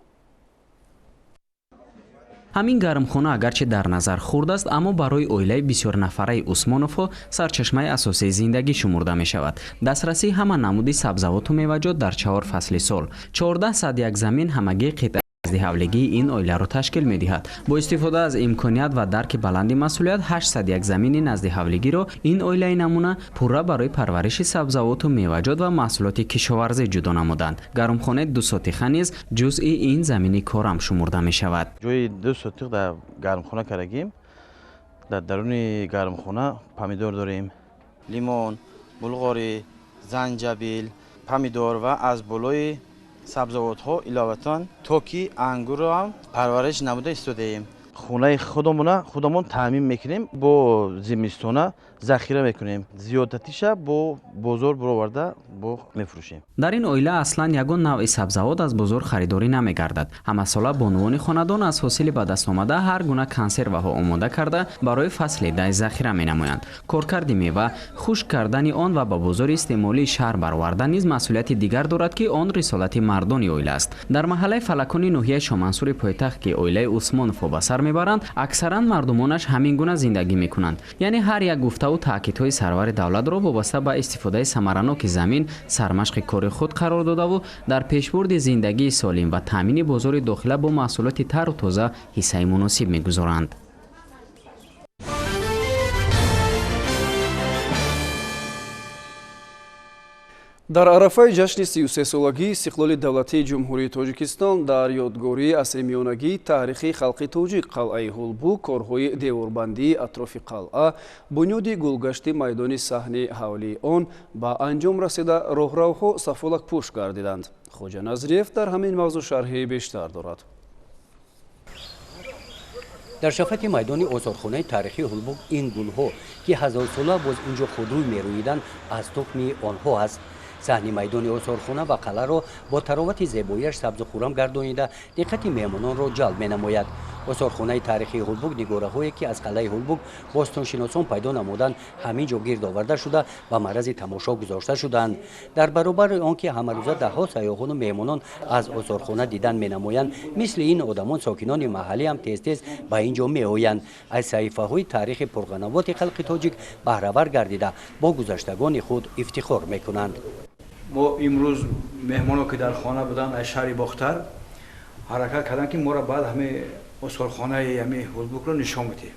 ҳамин гармхона агарчи дар назар хурд аст, аммо барои оилаи бисёрнафараи усмоновҳо сарчашмаи асосии зиндагӣ шумурда мешавад. дастрасии ҳама намуди сабзавоту меваҷот дар 4 фасли сол. 14 садяк замин ҳамагии қитъаи назди ҳавлигии ин оиларо ташкил медиҳад. бо истифода аз имконият ва дарки баланди масъулият 8 садяк замини назди ҳавлигиро ин оилаи намуна пурра барои парвариши сабзавоту меваҷот ва маҳсулоти кишоварзӣ ҷудо намуданд. гармхонаи 2 сотиха низ ҷузъи ин замини корам шумурда мешавад. ҷои 2 сотиқ дар гармхона кардагим. дар даруни гармхона помидор дорем, лимон, булғори, занҷабил, помидор ва аз болои сабзавотҳо иловатан токи ангурро ҳам парвариш намуда истодаем. хунаи худамон таъмин мекунем, бо зимистона захира мекунем. зиёдатиша бо бозор бароварда бо мефурӯшем. дар ин оила аслан ягон навъи сабзавот аз бозор харидорӣ намегардад. ҳамасола бонувони хонадон аз ҳосили ба дастомада ҳар гуна консерваҳо омода карда барои фасли дай захира менамоянд. коркарди мева, хушк кардани он ва ба бозори истеъмолии шаҳр баровардан низ масъулияти дигар дорад, ки он рисолати мардони оила аст. дар маҳаллаи фалакони ноҳияи шоҳмансури пойтахт, ки оилаи усмоновҳо ба сар мебаранд, аксаран мардумонаш ҳамин гуна зиндагӣ мекунанд. яъне ҳар як гуфтаву таъкидҳои сарвари давлатро вобаста ба истифодаи самараноки замин сармашқи кори худ қарор додаву дар пешбурди зиндагии солим ва таъмини бозори дохила бо маҳсулоти тару тоза ҳиссаи муносиб мегузоранд. дар арафаи ҷашни 33-солагии истиқлоли давлатии ҷумҳурии тоҷикистон дар ёдгории асримиёнагии таърихи халқи тоҷик қалъаи ҳулбу корҳои деворбандии атрофи қалъа, бунёди гулгашти майдони саҳни ҳавлии он ба анҷом расида роҳравҳо сафолак пӯш гардиданд. хоҷа назриев дар ҳамин мавзӯъ шарҳи бештар дорад. дар шафати майдони озорхонаи таърихи ҳулбуг ин гулҳо ки ҳазорсола боз инҷо худрӯй мерӯиданд аз тухми онҳо аст. саҳни майдони озорхона ва қалъаро бо таровати зебоияш сабзу хӯрам гардонида диққати меҳмононро ҷалб менамояд. озорхонаи таърихи ҳулбуг нигораҳое ки аз қалъаи ҳулбуг бостоншиносон пайдо намуданд ҳамин ҷо гирд оварда шуда ба маърази тамошо гузошта шуданд. дар баробари он ки ҳамарӯза даҳҳо сайёҳону меҳмонон аз озорхона дидан менамоянд, мисли ин одамон сокинони маҳаллӣ ҳам тез-тез ба ин ҷо меоянд. аз саҳифаҳои таърихи пурғановати халқи тоҷик баҳравар гардида бо гузаштагони худ ифтихор мекунанд. мо имрӯз меҳмоно ки дар хона буданд аз шаҳри бохтар ҳаракат карданд ки моро баъд ҳамаи озорхонаи ҳамаи ҳулбукро нишон бидем.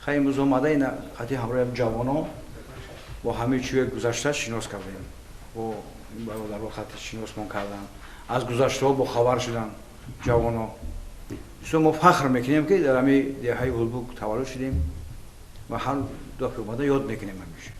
хай имрӯз омада ин қати ҳамроҳи ҷавонон бо ҳамаи чӯяи гузашта шинос кардем. бо ин бародарҳо хати шиносмон карданд, аз гузаштаҳо бохабар шуданд ҷавонон. бисёр мо фахр мекунем ки дар ҳамаи деҳаи ҳулбук таваллуд шудем ва ҳар дафъи омада ёд мекунем ҳамеша.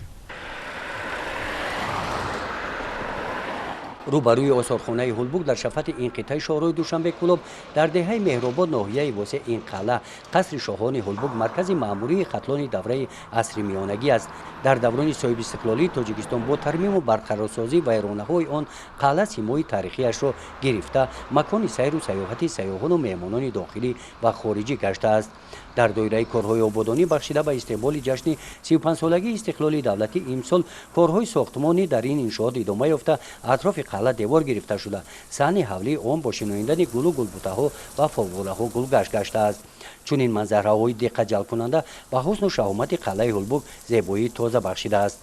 рӯбарӯи озорхонаи ҳулбуг дар шафати ин қитъаи шоҳрои душанбе кулоб дар деҳаи меҳробод ноҳияи восеъ ин қалъа қасри шоҳони ҳулбуг маркази маъмурии хатлони давраи асримиёнагӣ аст. дар даврони соҳибистиқлолии тоҷикистон бо тармиму барқарорсозии вайронаҳои он қалъа симои тарихиашро гирифта макони сайру сайёҳати сайёҳону меҳмонони дохилӣ ва хориҷӣ гаштааст. дар доираи корҳои ободонӣ бахшида ба истиқболи ҷашни 35-солагии истиқлоли давлатӣ имсол корҳои сохтмонӣ дар ин иншоот идома ёфта атрофи қалъа девор гирифта шуда саҳни ҳавлии он бо шиноиндани гулу гулбутаҳо ва фоввораҳо гулгашт гаштааст. чунин манзараҳои диққатҷалбкунанда ба ҳусну шаҳомати қалъаи ҳулбуг зебоии тоза бахшидааст.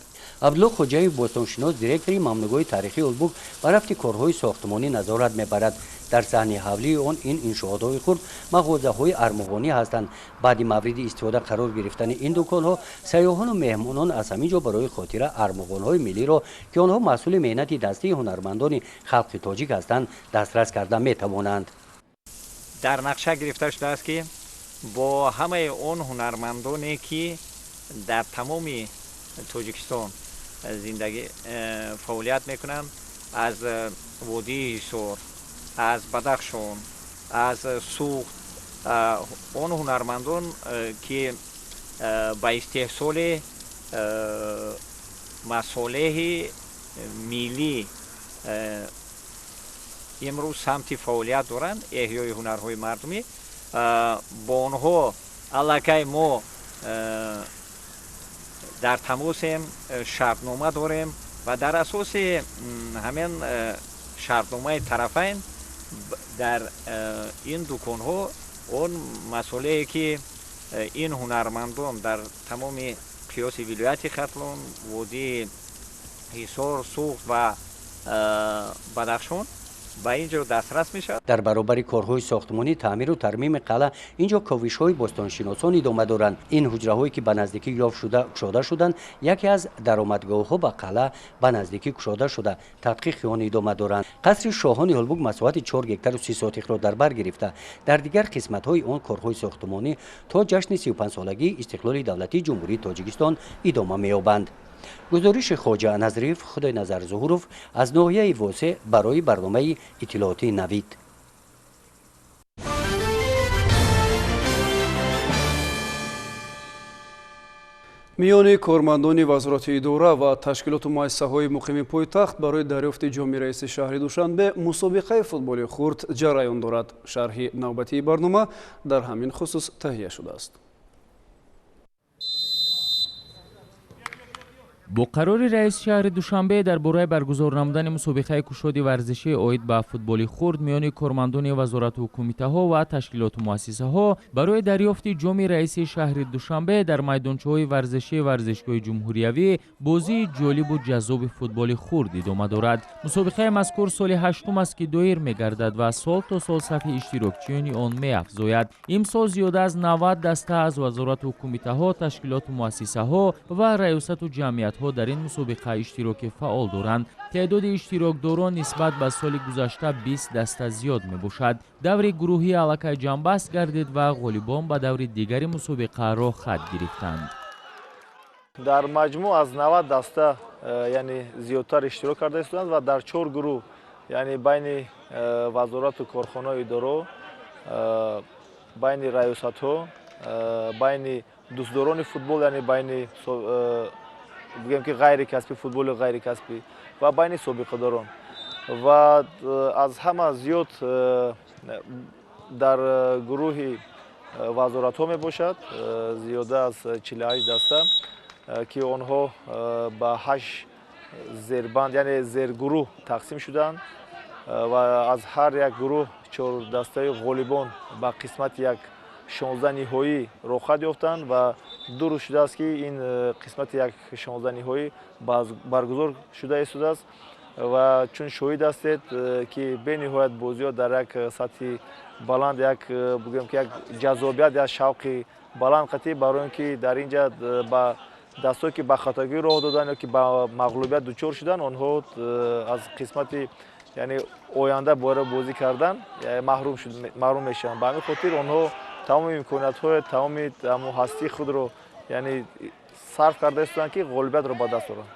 абдулло хоҷаев бостоншинос директори мамнугоҳи таърихи ҳулбуг ба рафти корҳои сохтмонӣ назорат мебарад. дар саҳни ҳавлии он ин иншоотҳои хурд мағозаҳои армуғонӣ ҳастанд. баъди мавриди истифода қарор гирифтани ин дуконҳо сайёҳону меҳмонон аз ҳамин ҷо барои хотира армуғонҳои миллиро ки онҳо маҳсули меҳнати дастии ҳунармандони халқи тоҷик ҳастанд дастрас карда метавонанд. дар нақша гирифта шудааст ки бо ҳамаи он ҳунармандоне ки дар тамоми тоҷикистон зиндагӣ фаъолият мекунанд, аз водии ҳисор, аз бадахшон, аз суғд, он ҳунармандон ки ба истеҳсоли масолеҳи миллӣ имрӯз самти фаъолият доранд, эҳёи ҳунарҳои мардумӣ. Бо онҳо аллакай мо дар тамосем, шартнома дорем ва дар асоси ҳамин шартномаи тарафайн дар ин дуконҳо он масъулие ки ин ҳунармандон дар тамоми қиёси вилояти Хатлон, водии ҳисор, суғд ва бадахшон ба ин ҷо дастрас мешавад. дар баробари корҳои сохтмонӣ, таъмиру тармими қалъа инҷо ковишҳои бостоншиносон идома доранд. ин ҳуҷраҳое ки ба наздикӣ ёфт шуда кушода шуданд, яке аз даромадгоҳҳо ба қалъа ба наздикӣ кушода шуда тадқиқи он идома доранд. қасри шоҳони ҳолбуг масоҳати 4 гектару 30 сотиқро дар бар гирифта, дар дигар қисматҳои он корҳои сохтмонӣ то ҷашни 35-солагии истиқлоли давлатии ҷумҳурии Тоҷикистон идома меёбанд. гузориши хоҷа назриф, Худойназар Зуҳуров аз ноҳияи Восеъ барои барномаи иттилоотии Навид. миёни кормандони вазорати идора ва ташкилоту муассисаҳои муқими пойтахт барои дарёфти ҷоми раиси шаҳри Душанбе мусобиқаи футболи хурд ҷараён дорад. шарҳи навбатии барнома дар ҳамин хусус таҳия шудааст. бо қарори раиси шаҳри Душанбе дар бораи баргузор намудани мусобиқаи кушоди варзишӣ оид ба футболи хурд миёни кормандони вазорату кумитаҳо ва ташкилоту муассисаҳо барои дарёфти ҷоми раиси шаҳри Душанбе дар майдончаҳои варзишии варзишгоҳи ҷумҳуриявӣ бозии ҷолибу ҷаззоби футболи хурд идома дорад. мусобиқаи мазкур соли 8-ум аст ки доир мегардад ва сол то сол сафи иштирокчиёни он меафзояд. имсол зиёда аз 90 даста аз вазорату кумитаҳо, ташкилоту муассисаҳо ва раёсату ҷамъият дар ин мусобиқа иштироки фаъол доранд. теъдоди иштирокдорон нисбат ба соли гузашта 20 даста зиёд мебошад. даври гурӯҳӣ аллакай ҷамъбаст гардид ва ғолибон ба даври дигари мусобиқаро хат гирифтанд. дар маҷмӯъ аз 90 даста яъне зиёдтар иштирок карда истоданд ва дар 4 гурӯҳ яъне байни вазорату корхонаҳои идора, байни раёсатҳо, байни дӯстдорони футбол, яъне байни бигем ки ғайри касбӣ, футболи ғайри касбӣ ва байни собиқадорон. ва аз ҳама зиёд дар гурӯҳи вазоратҳо мебошад, зиёда аз 48 даста, ки онҳо ба 8 зербанд, яъне зергурӯҳ тақсим шуданд ва аз ҳар як гурӯҳ 4 дастаи ғолибон ба қисмати як 16 ниҳоӣ рохат ёфтанд ва 2 рӯз шудааст ки ин қисмати як 16 ниҳоӣ баргузор шуда истодааст ва чун шоҳид ҳастед ки бениҳоят бозиҳо дар як сатҳи баланд, як бигӯем ки як ҷаззобият, як шавқи баланд қатъӣ барои ин ки дар ин ҷаҳат ба дастое ки ба хатогӣ роҳ доданд ё ки ба мағлубият дучор шуданд, онҳо аз қисмати яъне оянда бора бозӣ кардан маҳрум мешаванд. ба ҳамин хотир онҳо тамоми имкониятҳои тамоми ҳастии худро яъне сарф карда истоданд ки ғолибиятро ба даст оранд.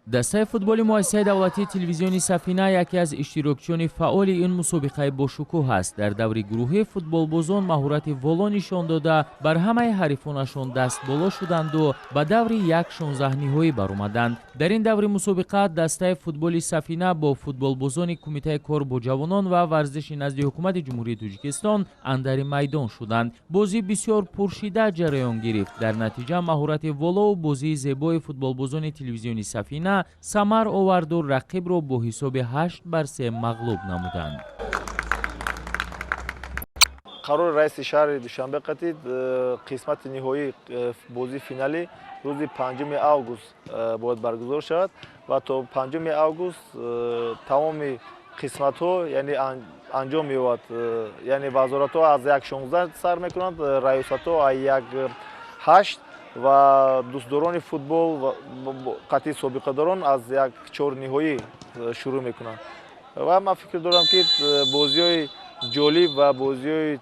дастаи футболи муассисаи давлатии телевизиони Сафина яке аз иштирокчиёни фаъоли ин мусобиқаи бошукӯҳ аст. дар даври гурӯҳӣ футболбозон маҳорати воло нишон дода бар ҳамаи ҳарифонашон даст боло шуданду ба даври як 16 ниҳоӣ баромаданд. дар ин даври мусобиқа дастаи футболи Сафина бо футболбозони кумитаи кор бо ҷавонон ва варзиши назди ҳукумати ҷумҳурии Тоҷикистон андари майдон шуданд. бозӣ бисёр пуршида ҷараён гирифт. дар натиҷа маҳорати волову бозии зебои футболбозони телевизиони Сафина самар оварду рақибро бо ҳисоби 8-3 мағлуб намуданд. қарори раиси шаҳри Душанбе қатъид қисмати ниҳоии бозии финалӣ рӯзи 5 август бояд баргузор шавад ва то 5 август тамоми қисматҳо яъне анҷом меёбад. яъне вазоратҳо аз як 16 сар мекунанд, раёсатҳо аз як 8 ва дӯстдорони футбол қатъи собиқадорон аз як 4 ниҳоӣ шурӯъ мекунанд. ва ман фикр дорам ки бозиҳои ҷолиб ва бозиҳои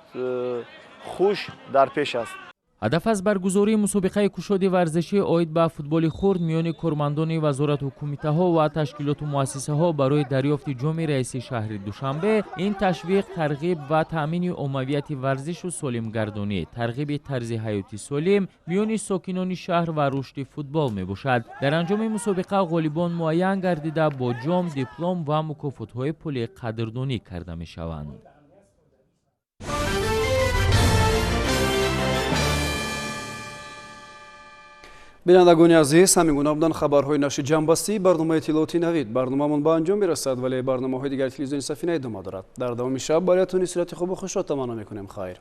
хуш дар пеш аст. ҳадаф аз баргузории мусобиқаи кушоди варзишӣ оид ба футболи хурд миёни кормандони вазорату кумитаҳо ва ташкилоту муассисаҳо барои дарёфти ҷоми раиси шаҳри Душанбе ин ташвиқ, тарғиб ва таъмини оммавияти варзишу солимгардонӣ, тарғиби тарзи ҳаёти солим миёни сокинони шаҳр ва рушди футбол мебошад. Дар анҷоми мусобиқа ғолибон муайян гардида бо ҷом, диплом ва мукофотҳои пули қадрдонӣ карда мешаванд. бинандагони азиз, ҳамин гуна буданд хабарҳои нашри ҷамъбастии барномаи иттилооти навид. барномаамон ба анҷом мерасад, вале барномаҳои дигари телевизиони Сафина идома дорад. дар давоми шаб бароятон исроати хубу хушод таманно мекунем. хайр.